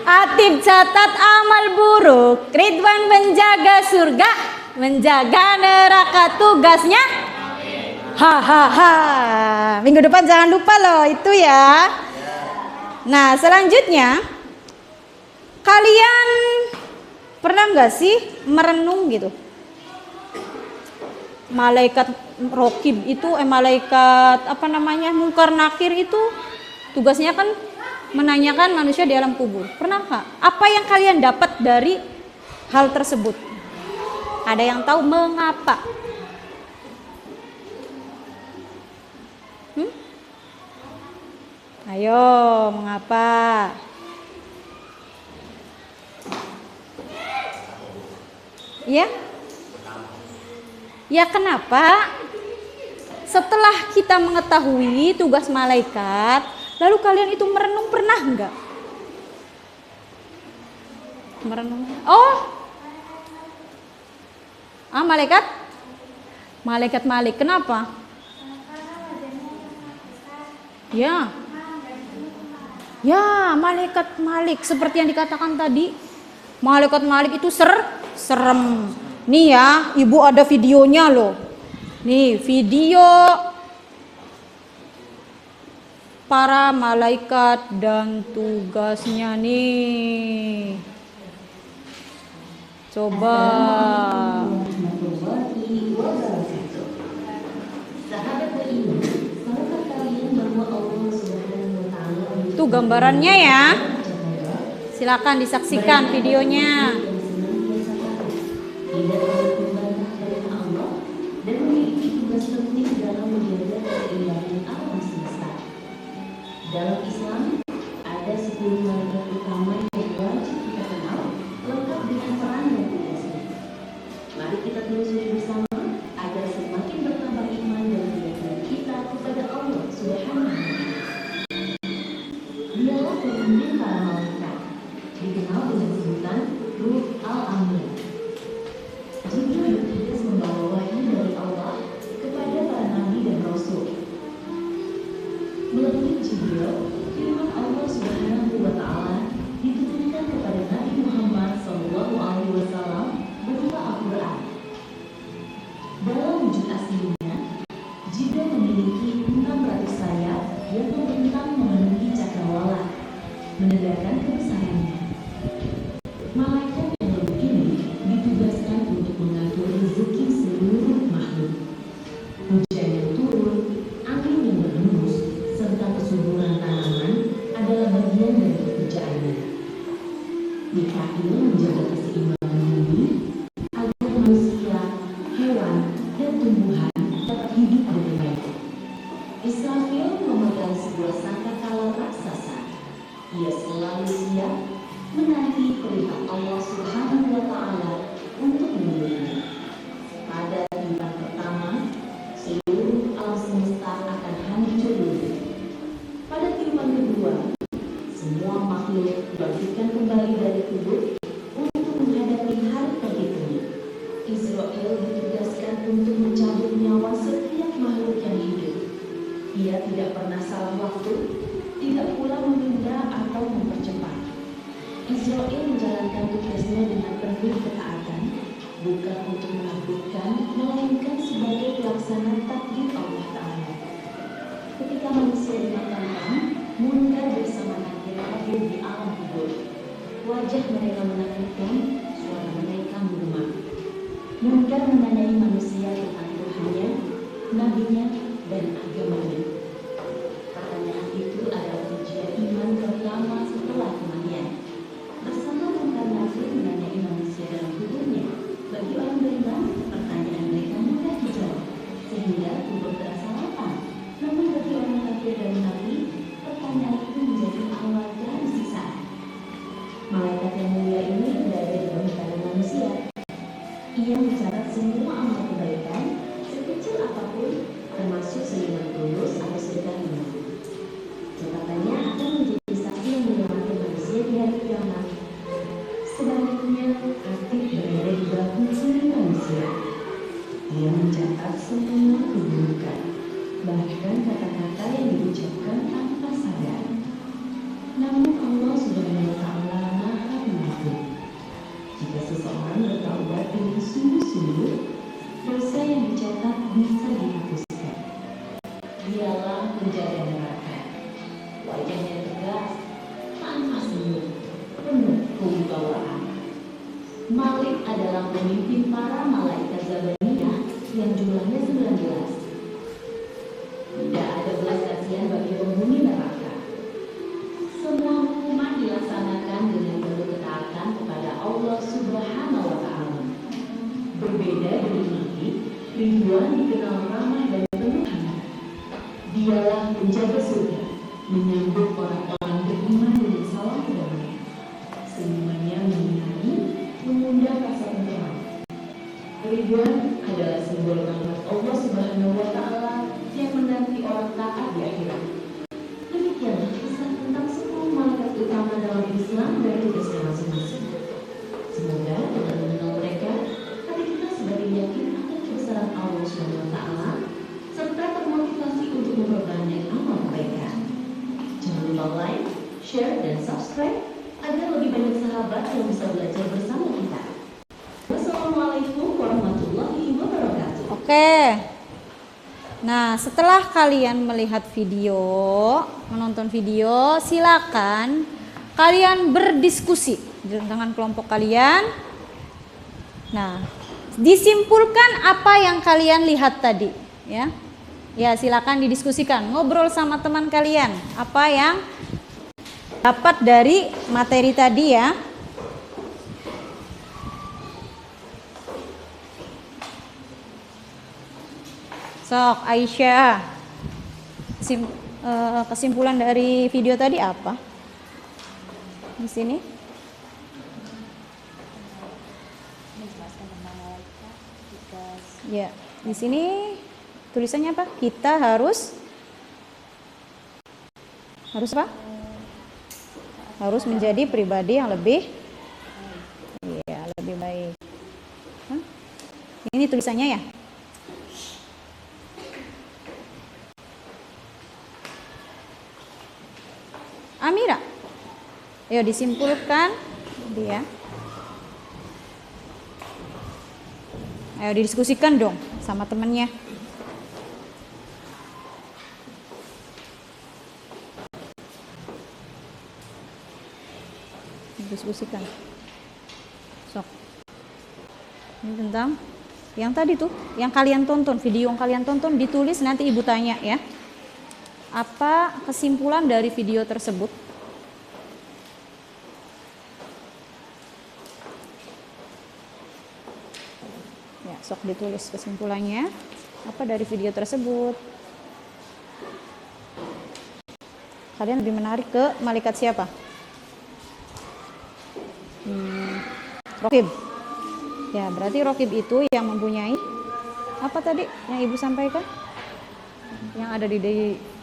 Atib catat amal buruk. Ridwan menjaga surga, menjaga neraka. Tugasnya hahaha. Minggu depan jangan lupa loh itu ya. Nah, selanjutnya kalian pernah nggak sih merenung gitu? Malaikat Raqib itu malaikat apa namanya? Munkar Nakir itu tugasnya kan menanyakan manusia di alam kubur. Pernahkah? Apa yang kalian dapat dari hal tersebut? Ada yang tahu mengapa? Ayo, mengapa? Ya? Ya kenapa? Setelah kita mengetahui tugas malaikat, lalu kalian itu merenung, pernah enggak? Merenung. Oh. Malaikat? Malaikat Malik. Kenapa? Ya. Ya, malaikat Malik seperti yang dikatakan tadi. Malaikat Malik itu serem. Nih ya, Ibu ada videonya loh. Nih, video para malaikat dan tugasnya nih. Coba. Tuh gambarannya ya. Silakan disaksikan videonya. Dalam Islam ada 10 malaikat utama yang wajib kita kenal, lengkap dengan peran dan tugasnya. Mari kita telusuri bersama agar semakin bertambah iman dan keyakinan kita kepada Allah Subhanahu wa Ta'ala. Dialah pemimpin para malaikat, dikenal dengan sebutan Ruh Al-Amin. Jibril bertugas membawa wahyu dari Allah kepada para nabi dan rasul. Melalui Jibril, firman Allah Subhanahu wa Ta'ala diturunkan kepada Nabi Muhammad SAW berupa Al-Quran. Dalam wujud aslinya, Jibril memiliki 600 sayap yang membentang memenuhi cakrawala, menandakan kebesarannya. Malaikat yang lebih ini ditugaskan untuk mengatur rezeki seluruh makhluk. Hujan yang turun, angin yang berhembus, serta kesuburan tanaman adalah bagian dari pekerjaannya. Mikail menjaga keseimbangan bumi agar manusia, hewan, dan tumbuhan dapat hidup dengan baik. Israfil memegang sebuah sangkakala raksasa. Ia selalu siap menanti perintah Allah Subhanahu wa Ta'ala untuk memilihnya. Pada tiupan pertama, seluruh alam semesta akan hancur lebur. Pada tiupan kedua, semua makhluk dibangkitkan kembali dari kubur untuk menghadapi hari penghitungan. Israel ditugaskan untuk mencabut nyawa setiap makhluk yang hidup. Ia tidak pernah salah waktu menjalankan tugasnya dengan penuh ketaatan, bukan untuk menakutkan, melainkan sebagai pelaksana takdir Allah Ta'ala. Ketika manusia dimakamkan, munkar bersama nakir hadir di alam kubur. Wajah mereka menakutkan, suara mereka menggema. Munkar menanyai manusia tentang Tuhannya, nabinya, dan agamanya. Pertanyaan itu adalah ujian iman pertama setelah kematian. Bersama munkar nakir menanyai manusia dalam kuburnya. Bagi orang beriman, pertanyaan mereka mudah dijawab, sehingga kubur terasa lapang. Namun bagi orang kafir dan munafik, pertanyaan itu menjadi awal dari siksaan. Malaikat yang mulia ini berada di bawah tangan manusia. Ia mencatat semua amal kebaikan, sekecil apapun, termasuk senyuman tulus atau sedekah munafik. Catatannya akan menjadi saksi yang menyelamatkan manusia di hari kiamat. Sebaliknya, aktif berada di bahu kiri manusia. Dia mencatat semua keburukan, bahkan kata-kata yang diucapkan tanpa sadar. Namun Allah Subhanahu wa Ta'ala Maha Pengampun. Jika seseorang bertaubat dengan sungguh-sungguh, dosa yang dicatat bisa dihapuskan. Dialah penjaga neraka. Wajahnya tegas, tanpa senyum, penuh kewibawaan. Malik adalah pemimpin para malaikat Zabaniyah yang jumlahnya 19. Tidak ada belas kasihan bagi penghuni neraka. Semua hukuman dilaksanakan dengan penuh ketaatan kepada Allah Subhanahu wa Ta'ala. Berbeda dari Malik, Ridwan dikenal ramah dan penuh hangat. Dialah penjaga surga, menyambut orang-orang beriman dengan salam kedamaian. Semuanya menyinari, mengundang rasa tenteram. Ridwan adalah simbol rahmat Allah Subhanahu wa Ta'ala yang menanti orang taat di akhirat. Demikianlah kisah tentang 10 malaikat utama dalam Islam dan tugasnya masing-masing. Semoga dengan mengenal mereka, hati kita semakin yakin akan kebesaran Allah Subhanahu wa Ta'ala serta termotivasi untuk memperbanyak amal kebaikan. Jangan lupa like, share, dan subscribe agar lebih banyak sahabat yang bisa belajar bersama kita. Wassalamualaikum warahmatullahi wabarakatuh. Oke. Nah, setelah kalian melihat video, menonton video, silakan kalian berdiskusi dengan kelompok kalian. Nah, disimpulkan apa yang kalian lihat tadi, ya. Ya, silakan didiskusikan, ngobrol sama teman kalian apa yang dapat dari materi tadi ya. Sok, Aisyah, kesimpulan dari video tadi apa? Di sini? Menjelaskan tentang malaikat, tugas. Ya, di sini tulisannya apa? Kita harus apa? Harus menjadi pribadi yang lebih, ya, lebih baik. Hah? Ini tulisannya ya? Amira, ayo disimpulkan dia. Ayo didiskusikan dong sama temennya. Diskusikan. Sok. Ini tentang yang tadi tuh, yang kalian tonton, video yang kalian tonton ditulis, nanti ibu tanya ya. Apa kesimpulan dari video tersebut? Ya, sok ditulis kesimpulannya. Apa dari video tersebut? Kalian lebih menarik ke malaikat siapa? Rokib. Ya, berarti Rokib itu yang mempunyai apa tadi yang ibu sampaikan? Yang ada di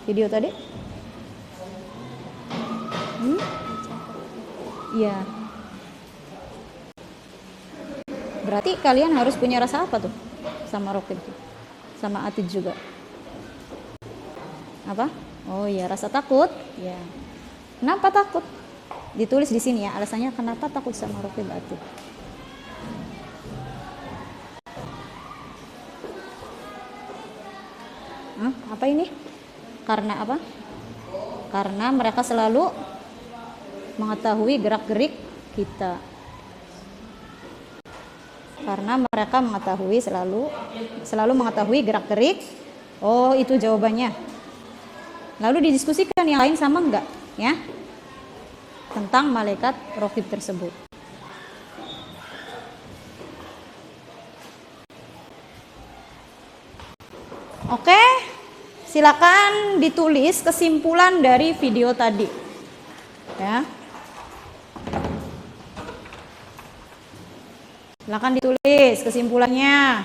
video tadi? Iya. Berarti kalian harus punya rasa apa tuh sama Rokib tuh? Sama Atid juga. Apa? Oh iya, rasa takut. Ya. Kenapa takut? ditulis di sini ya, alasannya kenapa takut sama raqib atid. Apa ini? Karena apa? Karena mereka selalu mengetahui gerak-gerik kita. Karena mereka mengetahui selalu mengetahui gerak-gerik. Oh, itu jawabannya. Lalu didiskusikan yang lain sama enggak ya? Tentang malaikat raqib tersebut. Oke, silakan ditulis kesimpulan dari video tadi. Ya. Silakan ditulis kesimpulannya.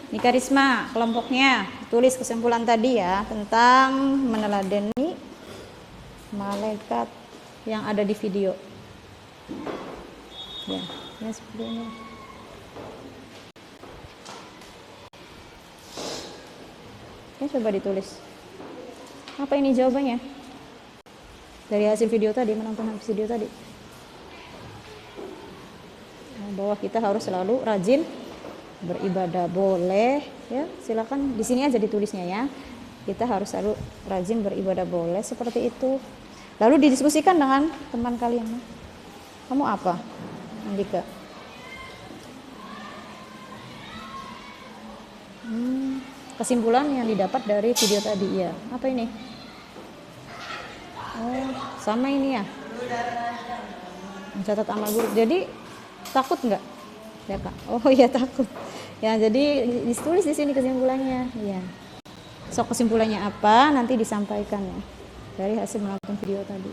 Nika Risma, kelompoknya tulis kesimpulan tadi ya tentang meneladani malaikat yang ada di video. Ya, seperti ini. Oke, coba ditulis. Apa ini jawabannya? Dari hasil video tadi, menonton hasil video tadi. Bahwa kita harus selalu rajin beribadah. Boleh ya, silakan di sini aja ditulisnya ya. Kita harus selalu rajin beribadah, boleh seperti itu. Lalu didiskusikan dengan teman kalian. Kamu apa, Andika? Kesimpulan yang didapat dari video tadi ya. Apa ini? Oh, sama ini ya. Mencatat amal buruk. Jadi takut nggak? Ya Kak. Oh iya takut. Ya jadi ditulis di sini kesimpulannya. Ya. So kesimpulannya apa? Nanti disampaikan ya dari hasil menonton video tadi.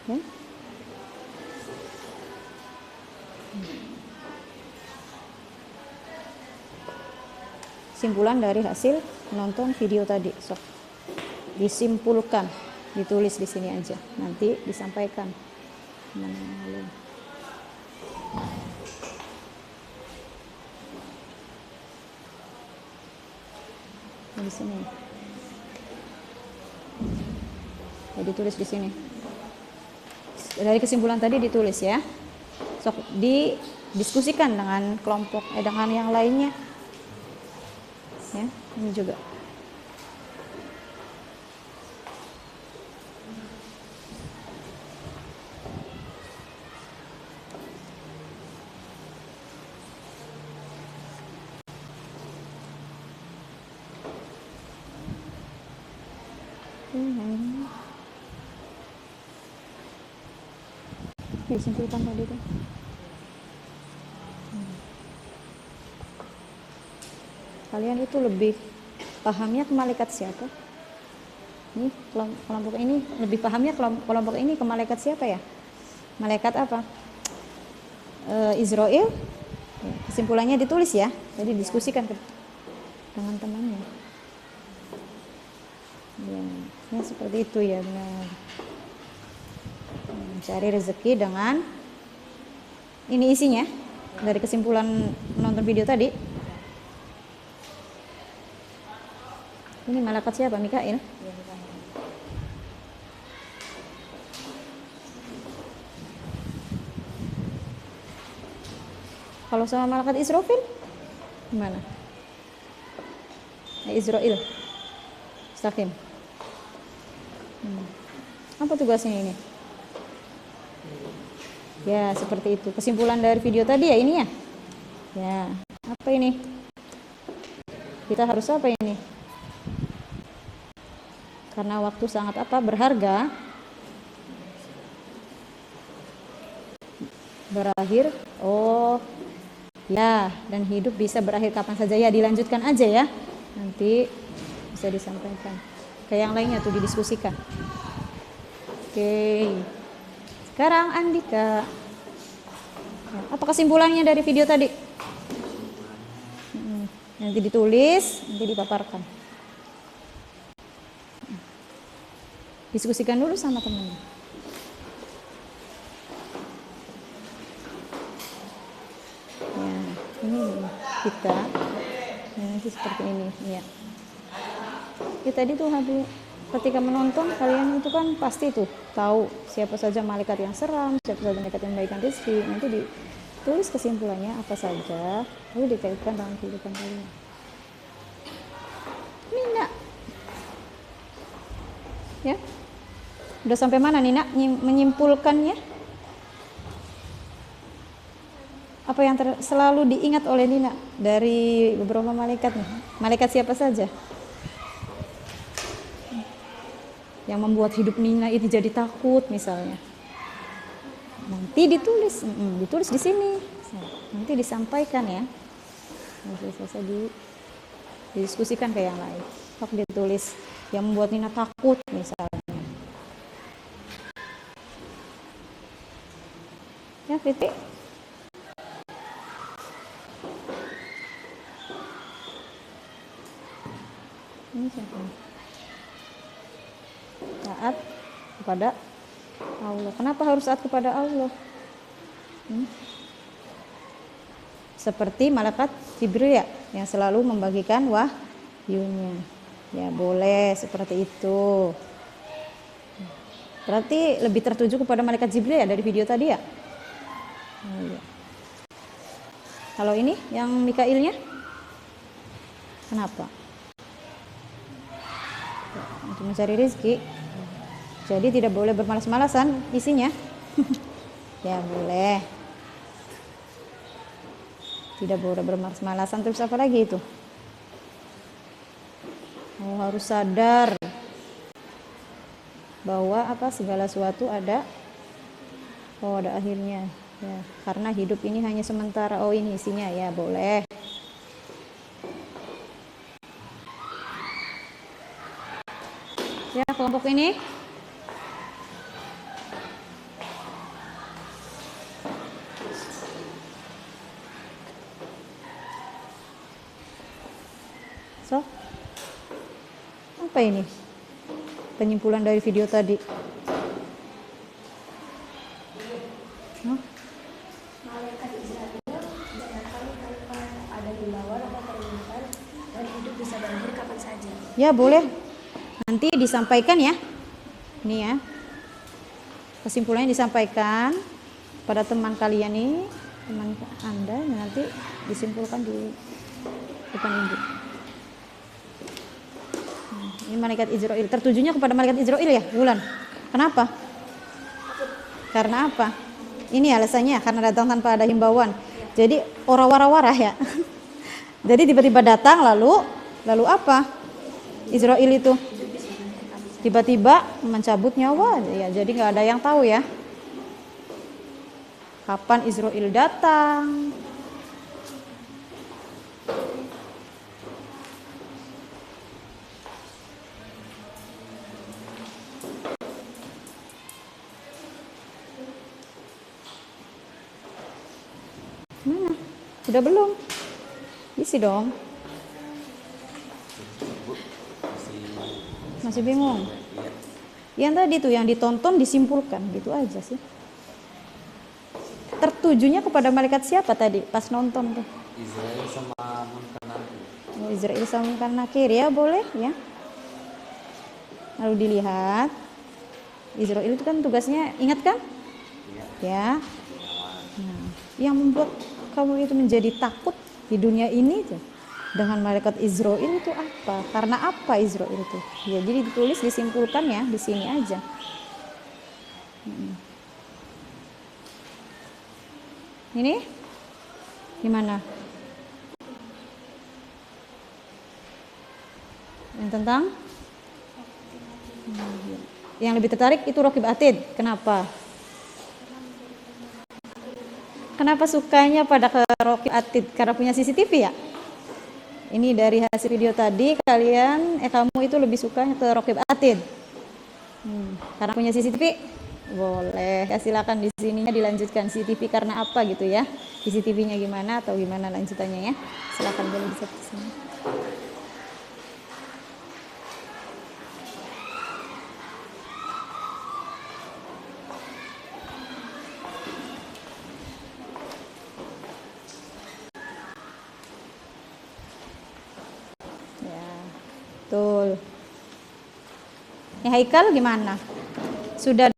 Ya. Kesimpulan dari hasil menonton video tadi. So, disimpulkan, ditulis di sini aja. Nanti disampaikan. Di sini. Ya, ditulis di sini. Dari kesimpulan tadi ditulis ya. So, didiskusikan dengan kelompok, dengan yang lainnya. Ya, ini juga. Disimpulkan tadi tuh. Kalian itu lebih pahamnya ke malaikat siapa? Ini kelompok ini lebih pahamnya kelompok ini ke malaikat siapa ya? Malaikat apa? Israel. Kesimpulannya ditulis ya. Jadi diskusikan dengan temannya. Ya, seperti itu ya benar. Mencari rezeki dengan ini isinya dari kesimpulan menonton video tadi. Ini malaikat siapa? Mikail. Kalau sama malaikat Israfil gimana? Israel. Mustaqim. Apa tugasnya ini? Ya, seperti itu. Kesimpulan dari video tadi ya ini ya. Ya, apa ini? Kita harus apa ini? Karena waktu sangat berharga, berakhir. Oh ya, dan hidup bisa berakhir kapan saja ya, dilanjutkan aja ya, nanti bisa disampaikan ke yang lainnya tuh, didiskusikan. Oke, sekarang Andika, apa kesimpulannya dari video tadi? Nanti ditulis, nanti dipaparkan. Diskusikan dulu sama temannya. Ya, ini kita. Ya, nanti seperti ini. Ya. Ya tadi tuh habis ketika menonton kalian itu kan pasti tuh tahu siapa saja malaikat yang seram, siapa saja malaikat yang memberikan rezeki. Nanti ditulis kesimpulannya apa saja, lalu dikaitkan dalam kehidupan kalian. Nina, ya, udah sampai mana Nina menyimpulkannya? Apa yang selalu diingat oleh Nina dari beberapa malaikat nih? Malaikat siapa saja yang membuat hidup Nina itu jadi takut misalnya? Nanti ditulis di sini. Nanti disampaikan ya. Nanti selesai didiskusikan ke yang lain. Hak ditulis yang membuat Nina takut misalnya. Ya, titik. Ini siapa? Taat kepada Allah. Kenapa harus taat kepada Allah? Seperti malaikat Jibril ya, yang selalu membagikan wahyunya. Ya boleh seperti itu. Berarti lebih tertuju kepada malaikat Jibril ya dari video tadi ya? Oh, iya. Kalau ini yang Mikailnya? Kenapa? Untuk mencari rezeki. Jadi tidak boleh bermalas-malasan isinya. Ya boleh. Tidak boleh bermalas-malasan, terus apa lagi itu? Oh, harus sadar bahwa segala sesuatu ada akhirnya ya, karena hidup ini hanya sementara. Oh, ini isinya ya boleh. Ya, kelompok ini apa ini penyimpulan dari video tadi? Malaikat Israel jangankan ada himbauan atau peringatan dan hidup bisa berakhir kapan saja. Ya boleh, nanti disampaikan ya. Ini ya, kesimpulannya disampaikan pada teman kalian nih, teman Anda, nanti disimpulkan di depan ibu. Ini malaikat Israel, tertujunya kepada malaikat Israel ya, Wulan. Kenapa? Karena apa? Ini alasannya karena datang tanpa ada himbauan. Jadi wara-wara ya. Jadi tiba-tiba datang lalu apa? Israel itu tiba-tiba mencabut nyawa ya. Jadi nggak ada yang tahu ya kapan Israel datang. Mana? Sudah belum? Isi dong. Masih bingung? Yang tadi tuh yang ditonton disimpulkan gitu aja sih. Tertujunya kepada malaikat siapa tadi pas nonton tuh? Israel sama Munkar Nakir. Oh, Israel sama Munkar Nakir ya boleh ya. Lalu dilihat Israel itu kan tugasnya, ingat kan? Ya. Nah, yang membuat kamu itu menjadi takut di dunia ini tuh dengan malaikat Israel itu apa? Karena apa Israel itu? Ya, jadi ditulis disimpulkan ya di sini aja. Ini gimana? Yang tentang yang lebih tertarik itu Raqib Atid. Kenapa? Kenapa sukanya pada ke Raqib Atid? Karena punya CCTV ya? Ini dari hasil video tadi kamu itu lebih sukanya ke Raqib Atid. Karena punya CCTV? Boleh. Ya, silakan di sininya dilanjutkan CCTV karena apa gitu ya? CCTV-nya gimana atau gimana lanjutannya ya? Silakan boleh di sini. Betul. Ya Haikal gimana? Sudah?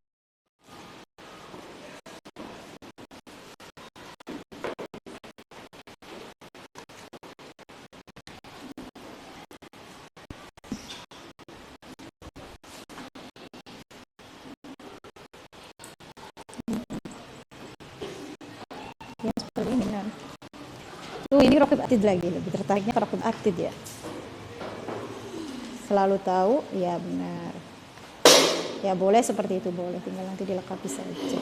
Ya seperti ini kan. Tuh ini Raqib Atid lagi, lebih tertariknya ke Raqib Atid ya. Selalu tahu, ya benar. Ya boleh seperti itu, boleh, tinggal nanti dilengkapi saja.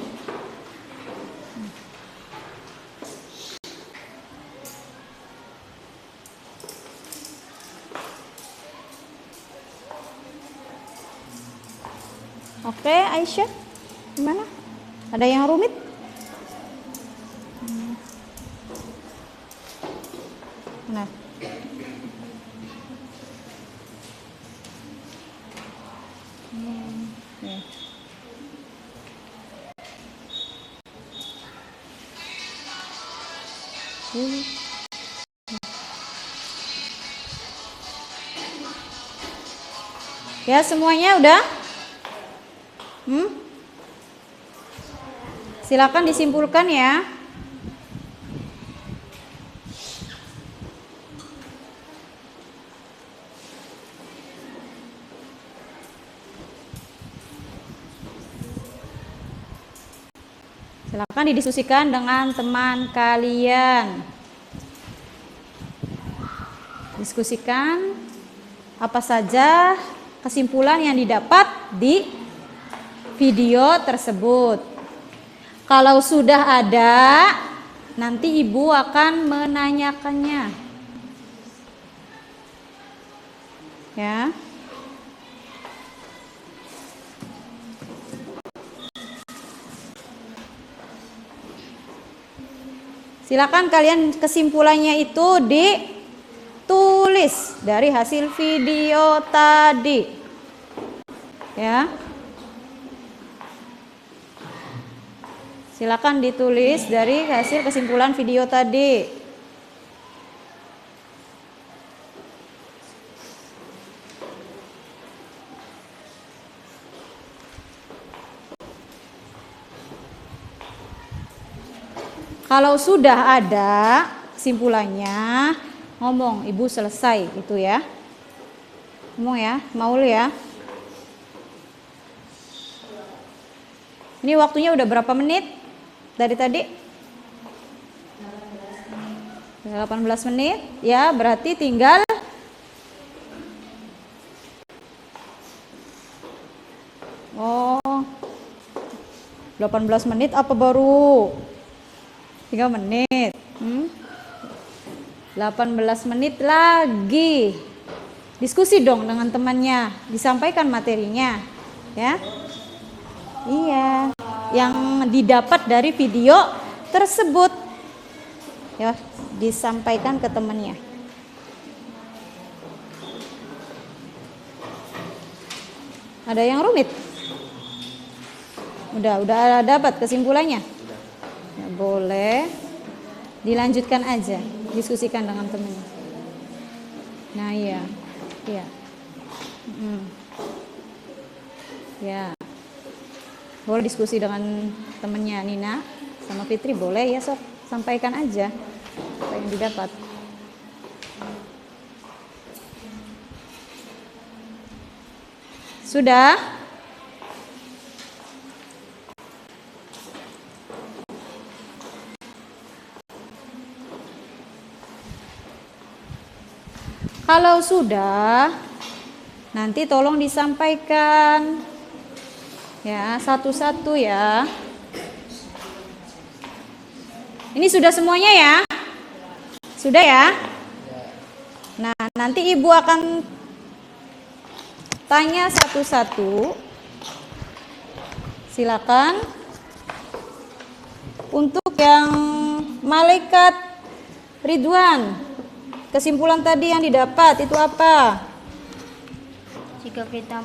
Oke, Aisyah, gimana? Ada yang rumit? Nah. Ya. Ya semuanya udah? Silakan disimpulkan ya. Silakan didiskusikan dengan teman kalian. Diskusikan apa saja kesimpulan yang didapat di video tersebut. Kalau sudah ada, nanti ibu akan menanyakannya. Ya. Silakan kalian kesimpulannya itu ditulis dari hasil video tadi. Ya. Silakan ditulis dari hasil kesimpulan video tadi. Kalau sudah ada kesimpulannya, ngomong, ibu selesai itu ya. Ngomong ya, Maul ya. Ini waktunya udah berapa menit dari tadi? 18 menit. Ya, berarti tinggal Oh, 18 menit apa baru 3 menit? 18 menit lagi. Diskusi dong dengan temannya, disampaikan materinya, ya. Iya, yang didapat dari video tersebut, ya, disampaikan ke temannya. Ada yang rumit? Udah dapat kesimpulannya? Ya, boleh dilanjutkan aja, diskusikan dengan temannya. Nah, iya. Ya. Boleh diskusi dengan temannya Nina sama Fitri, boleh ya, Sob, sampaikan aja apa yang didapat. Sudah? Kalau sudah, nanti tolong disampaikan ya satu-satu ya. Ini sudah semuanya ya? Sudah ya? Nah, nanti ibu akan tanya satu-satu. Silakan. Untuk yang malaikat Ridwan, kesimpulan tadi yang didapat itu apa? Jika kita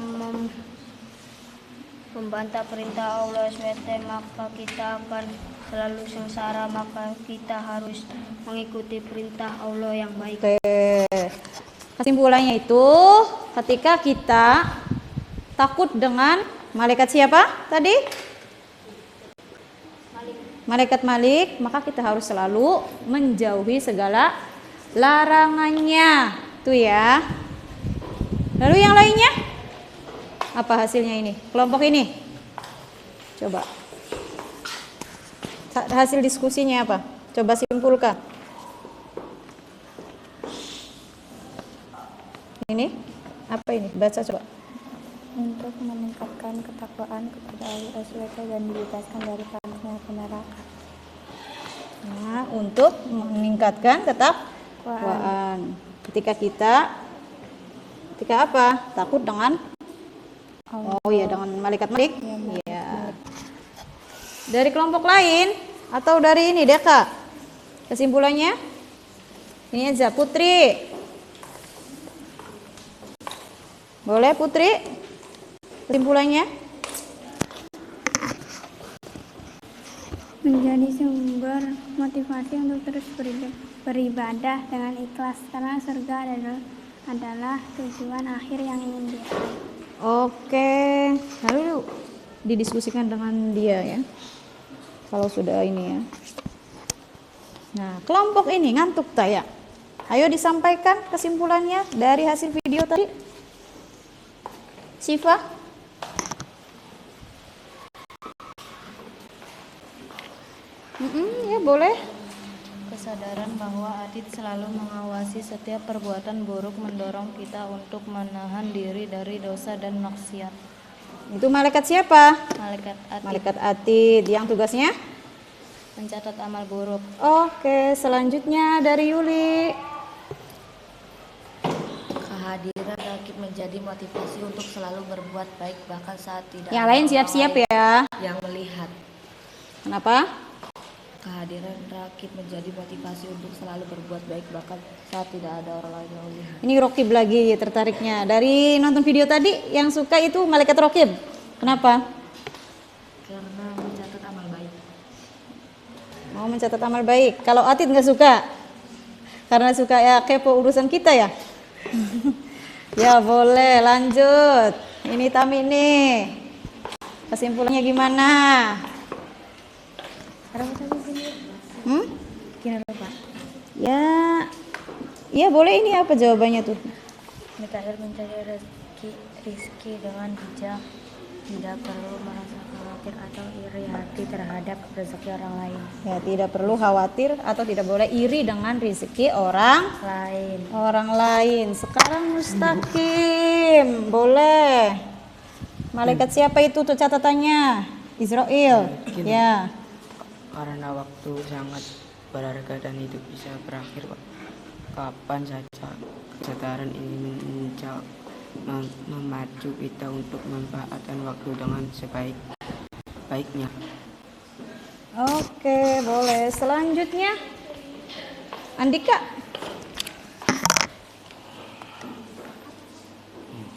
membantah perintah Allah SWT, maka kita akan selalu sengsara, maka kita harus mengikuti perintah Allah yang baik. Oke. Kesimpulannya itu, ketika kita takut dengan malaikat siapa tadi? Malaikat Malik, maka kita harus selalu menjauhi segala larangannya. Tuh ya. Lalu yang lainnya? Apa hasilnya ini? Kelompok ini? Coba. Hasil diskusinya apa? Coba simpulkan. Ini? Apa ini? Baca coba. Untuk meningkatkan ketakwaan kepada Allah SWT dan dibebaskan dari panasnya api neraka. Nah, untuk meningkatkan ketakwaan. Ketika apa? Takut dengan oh ya, dengan malaikat Malik. Iya. Dari kelompok lain atau dari ini Deka? Kesimpulannya? Ini aja Putri. Boleh Putri? Kesimpulannya? Menjadi sumber motivasi untuk terus beribadah dengan ikhlas karena surga adalah tujuan akhir yang ingin diraih. Oke, lalu didiskusikan dengan dia ya. Kalau sudah ini ya. Nah, kelompok ini ngantuk tak ya? Ayo disampaikan kesimpulannya dari hasil video tadi. Syifa? Ya boleh. Kesadaran bahwa Adit selalu mengawasi setiap perbuatan buruk mendorong kita untuk menahan diri dari dosa dan maksiat. Itu malaikat siapa? Malaikat Adit. Malaikat Atid yang tugasnya mencatat amal buruk. Oke, selanjutnya dari Yuli. Kehadiran rakib menjadi motivasi untuk selalu berbuat baik bahkan saat tidak. Yang lain siap-siap ya. Yang melihat. Kenapa? Kehadiran rakib menjadi motivasi untuk selalu berbuat baik bahkan saat tidak ada orang lain yang melihat. Ini Rokib lagi tertariknya. Dari nonton video tadi yang suka itu malaikat Rokib. Kenapa? Karena mencatat amal baik. Mau mencatat amal baik. Kalau Atid nggak suka? Karena suka ya kepo urusan kita ya? Ya boleh lanjut. Ini Tami nih. Kesimpulannya gimana? Kira Pak. Ya boleh, ini apa jawabannya tuh? Mikail mencari rezeki dengan bijak, tidak perlu merasa khawatir atau iri hati terhadap rezeki orang lain. Ya, tidak perlu khawatir atau tidak boleh iri dengan rezeki orang lain. Sekarang Mustaqim, boleh. Malaikat siapa itu tuh catatannya? Israel. Ya. Karena waktu sangat berharga dan hidup bisa berakhir, Pak. Kapan saja kesadaran ini memacu kita untuk memanfaatkan waktu dengan sebaik-baiknya. Oke, boleh. Selanjutnya Andika.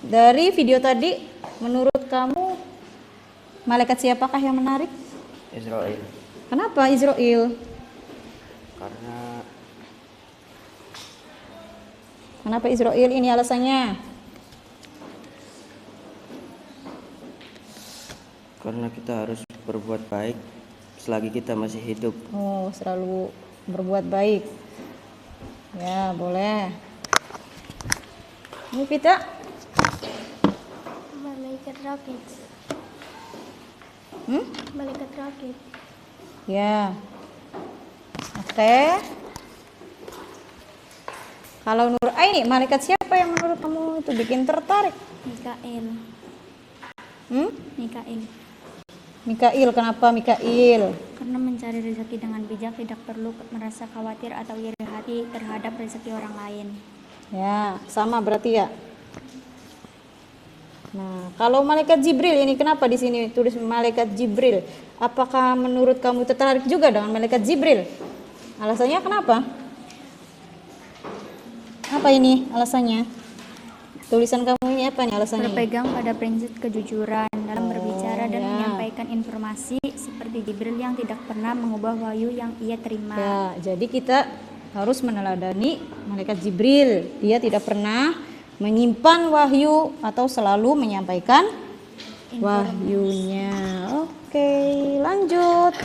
Dari video tadi, menurut kamu malaikat siapakah yang menarik? Israel. Kenapa Israel? Kenapa Israel ini alasannya? Karena kita harus berbuat baik selagi kita masih hidup. Oh, selalu berbuat baik. Ya, boleh. Ini Pita? Malaikat rakib. Malaikat rakib. Ya. Oke. Kalau Nur Aini, malaikat siapa yang menurut kamu itu bikin tertarik? Mikail. Mikail, kenapa Mikail? Karena mencari rezeki dengan bijak tidak perlu merasa khawatir atau iri hati terhadap rezeki orang lain. Ya, sama berarti ya. Nah, kalau malaikat Jibril ini kenapa di sini tulis malaikat Jibril? Apakah menurut kamu tertarik juga dengan malaikat Jibril? Alasannya kenapa? Apa ini alasannya? Tulisan kamu ini apa nih alasannya? Berpegang pada prinsip kejujuran dalam berbicara dan menyampaikan informasi seperti Jibril yang tidak pernah mengubah wahyu yang ia terima. Ya, jadi kita harus meneladani malaikat Jibril. Dia tidak pernah menyimpan wahyu atau selalu menyampaikan wahyunya. Oke, lanjut.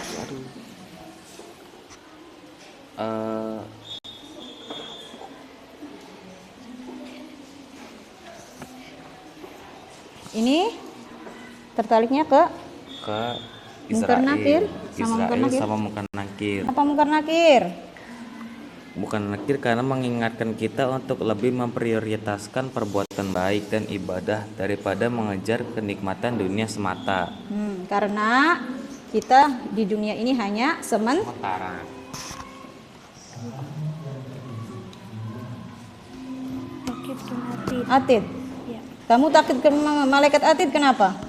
Ini tertariknya ke Munkar Nakir sama Munkar Nakir. Munkar Nakir. Apa Munkar Nakir? Bukan nakir karena mengingatkan kita untuk lebih memprioritaskan perbuatan baik dan ibadah daripada mengejar kenikmatan dunia semata. Karena kita di dunia ini hanya Sementara. Takut ke mati. Atid. Ya, Kamu takut ke malaikat Atid kenapa?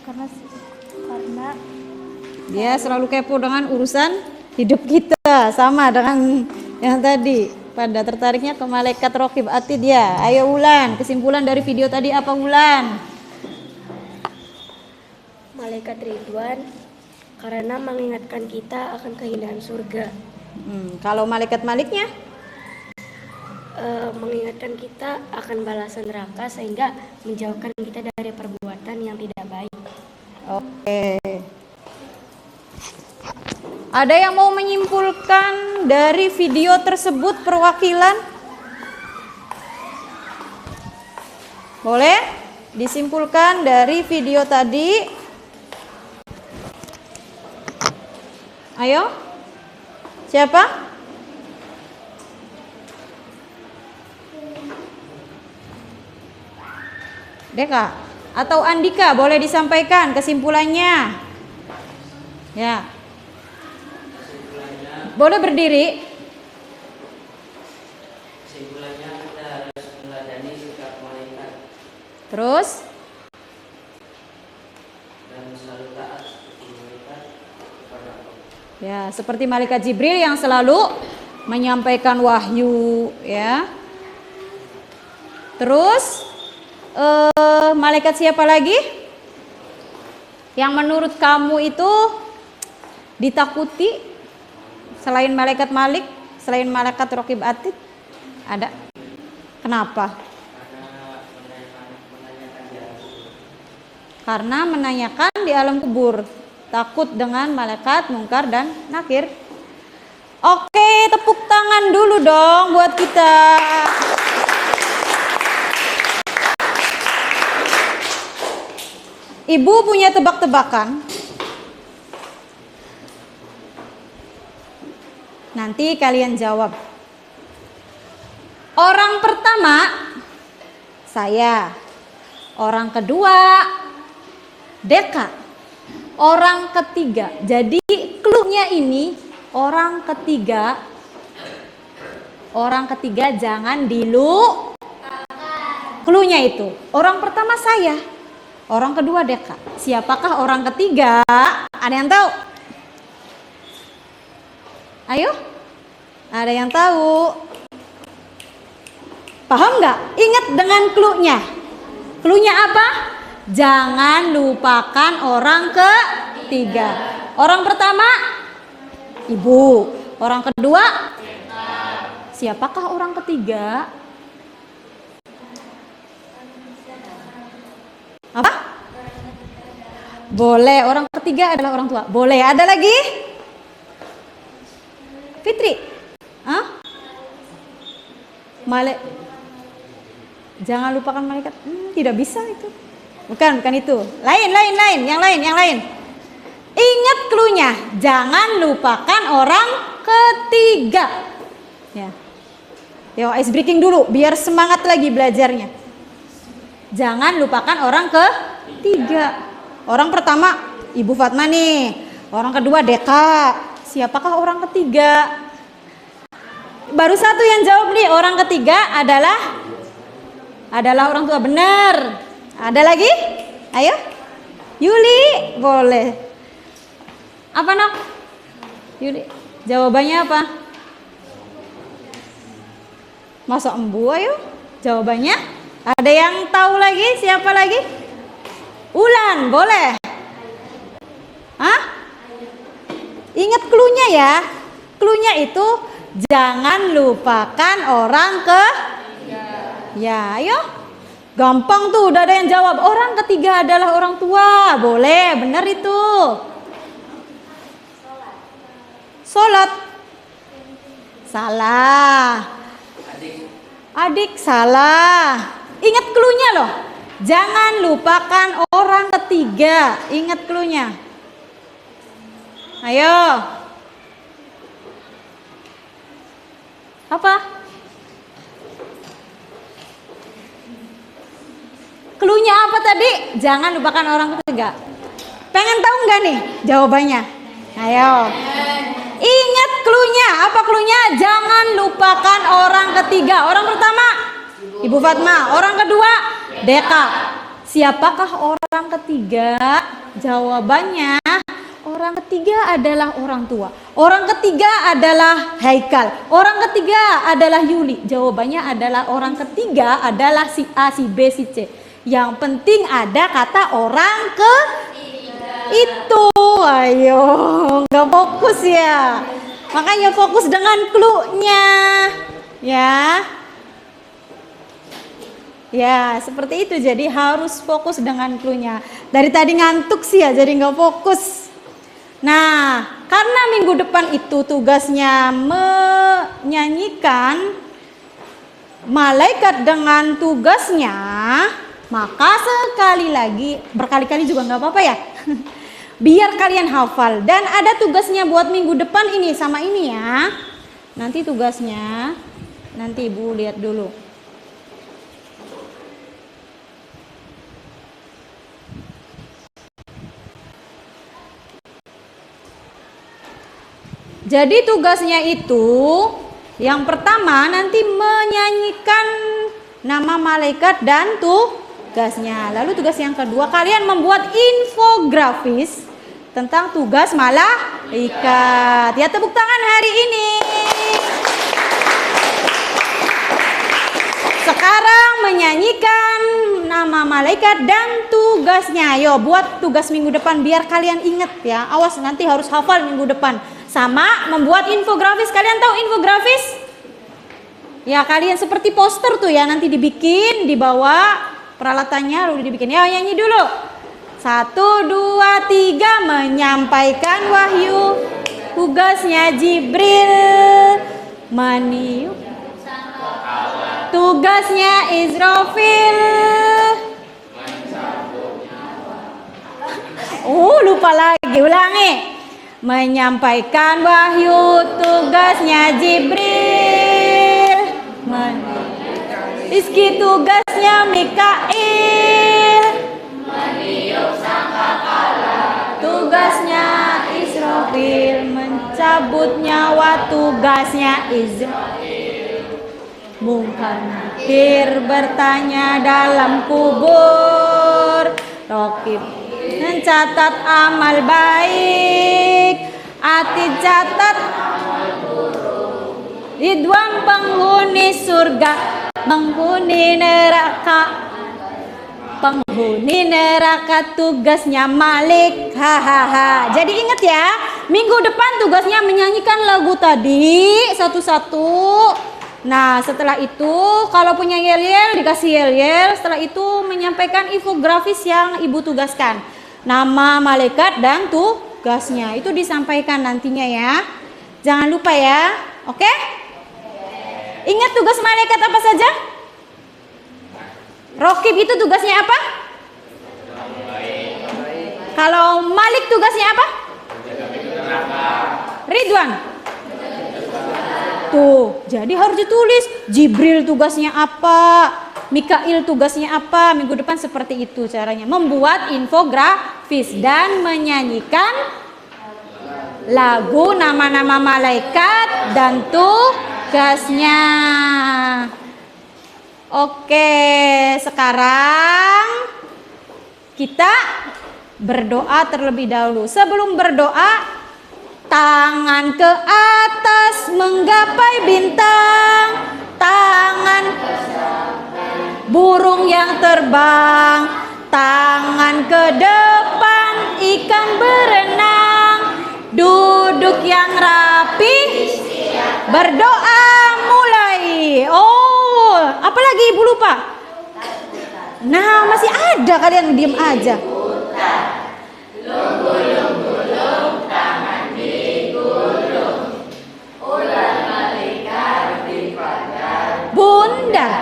karena Dia selalu kepo dengan urusan hidup kita, sama dengan yang tadi. Pada tertariknya ke malaikat Raqib Atid ya. Ayo Wulan, kesimpulan dari video tadi apa Wulan? Malaikat Ridwan karena mengingatkan kita akan keindahan surga. Kalau malaikat Maliknya? Mengingatkan kita akan balasan neraka sehingga menjauhkan kita dari perbuatan yang tidak baik. Oke. Ada yang mau menyimpulkan dari video tersebut perwakilan? Boleh disimpulkan dari video tadi? Ayo. Siapa? Deka atau Andika, boleh disampaikan kesimpulannya? Ya. Boleh berdiri. Kesimpulannya kita harus meladani sikap malaikat Terus dan selalu taat seperti malaikat kepada Allah. ya, seperti malaikat Jibril yang selalu menyampaikan wahyu ya. Terus malaikat siapa lagi yang menurut kamu itu ditakuti selain malaikat Malik, selain malaikat Raqib Atid? Ada? Kenapa? Karena menanyakan di alam kubur, takut dengan malaikat Munkar dan Nakir. Oke, tepuk tangan dulu dong buat kita. Ibu punya tebak-tebakan? Nanti kalian jawab. Orang pertama saya, orang kedua Deka, orang ketiga. Jadi cluenya ini orang ketiga jangan cluenya itu. Orang pertama saya, orang kedua Deka. Siapakah orang ketiga? Ada yang tahu? Ayo, ada yang tahu? Paham nggak? Ingat dengan cluenya. Cluenya apa? Jangan lupakan orang ketiga. Orang pertama, ibu. Orang kedua, siapakah orang ketiga? Apa? Boleh, orang ketiga adalah orang tua. Boleh, ada lagi? Fitri? Hah? Jangan lupakan malaikat. Tidak bisa itu. Bukan itu. Lain. Yang lain. Ingat cluenya. Jangan lupakan orang ketiga. Ya. Yo, ice breaking dulu biar semangat lagi belajarnya. Jangan lupakan orang ketiga. Orang pertama Ibu Fatma nih. Orang kedua Deka. Siapakah orang ketiga? Baru satu yang jawab nih. Orang ketiga adalah orang tua. Benar. Ada lagi? Ayo. Yuli, boleh. Apa Nok? Yuli, jawabannya apa? Masa embu, ayo. Jawabannya? Ada yang tahu lagi? Siapa lagi? Ulan, boleh. Hah? Ingat cluenya ya. Cluenya itu jangan lupakan orang ya, ayo. Gampang tuh, udah ada yang jawab. Orang ketiga adalah orang tua. Boleh, benar itu. Sholat. Salah. Adik salah. Ingat cluenya loh. Jangan lupakan orang ketiga. Ingat cluenya. Ayo. Apa? Cluenya apa tadi? Jangan lupakan orang ketiga. Pengen tahu nggak nih jawabannya? Ayo. Ingat cluenya. Apa cluenya? Jangan lupakan orang ketiga. Orang pertama, Ibu Fatma. Orang kedua, Deka. Siapakah orang ketiga? Jawabannya, orang ketiga adalah orang tua. Orang ketiga adalah Haikal. Orang ketiga adalah Yuli. Jawabannya adalah orang ketiga adalah si A, si B, si C. Yang penting ada kata orang itu. Ayo, nggak fokus ya. Makanya fokus dengan cluenya. Ya. Ya, seperti itu. Jadi harus fokus dengan cluenya. Dari tadi ngantuk sih ya, jadi nggak fokus. Nah, karena minggu depan itu tugasnya menyanyikan malaikat dengan tugasnya, maka sekali lagi, berkali-kali juga nggak apa-apa ya. Biar kalian hafal. Dan ada tugasnya buat minggu depan ini sama ini ya. Nanti tugasnya, nanti Ibu lihat dulu. Jadi tugasnya itu, yang pertama nanti menyanyikan nama malaikat dan tugasnya. Lalu tugas yang kedua, kalian membuat infografis tentang tugas malaikat. Ya, tepuk tangan hari ini. Sekarang menyanyikan nama malaikat dan tugasnya. Yo, buat tugas minggu depan biar kalian inget ya. Awas nanti harus hafal minggu depan. Sama membuat infografis. Kalian tahu infografis? Ya, kalian seperti poster tuh ya, nanti dibikin, dibawa peralatannya lalu dibikin. Ya, nyanyi dulu. 1, 2, 3, menyampaikan wahyu. Tugasnya Jibril meniup. Tugasnya Israfil. Lupa lagi, ulangi. Menyampaikan wahyu, tugasnya Jibril. Rizki, tugasnya Mikail. Tugasnya Israfil. Mencabut nyawa, tugasnya Israfil. Mungkar Nakir bertanya dalam kubur. Rokib mencatat amal baik, Atid catat Ridwan penghuni surga, penghuni neraka. Penghuni neraka tugasnya Malik. Hahaha. Jadi ingat ya, minggu depan tugasnya menyanyikan lagu tadi satu-satu. Nah, setelah itu kalau punya yel-yel dikasih yel-yel. Setelah itu menyampaikan infografis yang Ibu tugaskan. Nama malaikat dan tugasnya. Itu disampaikan nantinya ya. Jangan lupa ya. Oke? Ingat tugas malaikat apa saja? Rokib itu tugasnya apa? Kalau Malik tugasnya apa? Ridwan. Tuh, jadi harus ditulis. Jibril tugasnya apa? Mikail tugasnya apa? Minggu depan seperti itu caranya. Membuat infografis dan menyanyikan lagu nama-nama malaikat dan tugasnya. Oke, sekarang kita berdoa terlebih dahulu. Sebelum berdoa, tangan ke atas menggapai bintang, tangan burung yang terbang, tangan ke depan ikan berenang, duduk yang rapi, berdoa mulai. Oh, apalagi Ibu lupa? Nah, masih ada kalian diem aja. Bundar,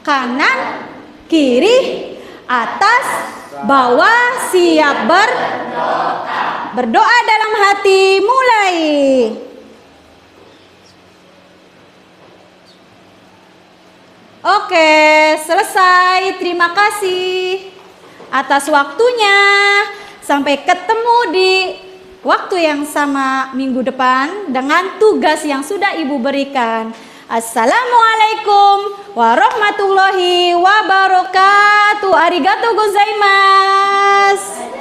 kanan, kiri, atas, bawah, siap berdoa dalam hati, mulai. Oke, selesai. Terima kasih atas waktunya. Sampai ketemu di waktu yang sama minggu depan dengan tugas yang sudah Ibu berikan. Assalamualaikum warahmatullahi wabarakatuh. Arigatou gozaimasu.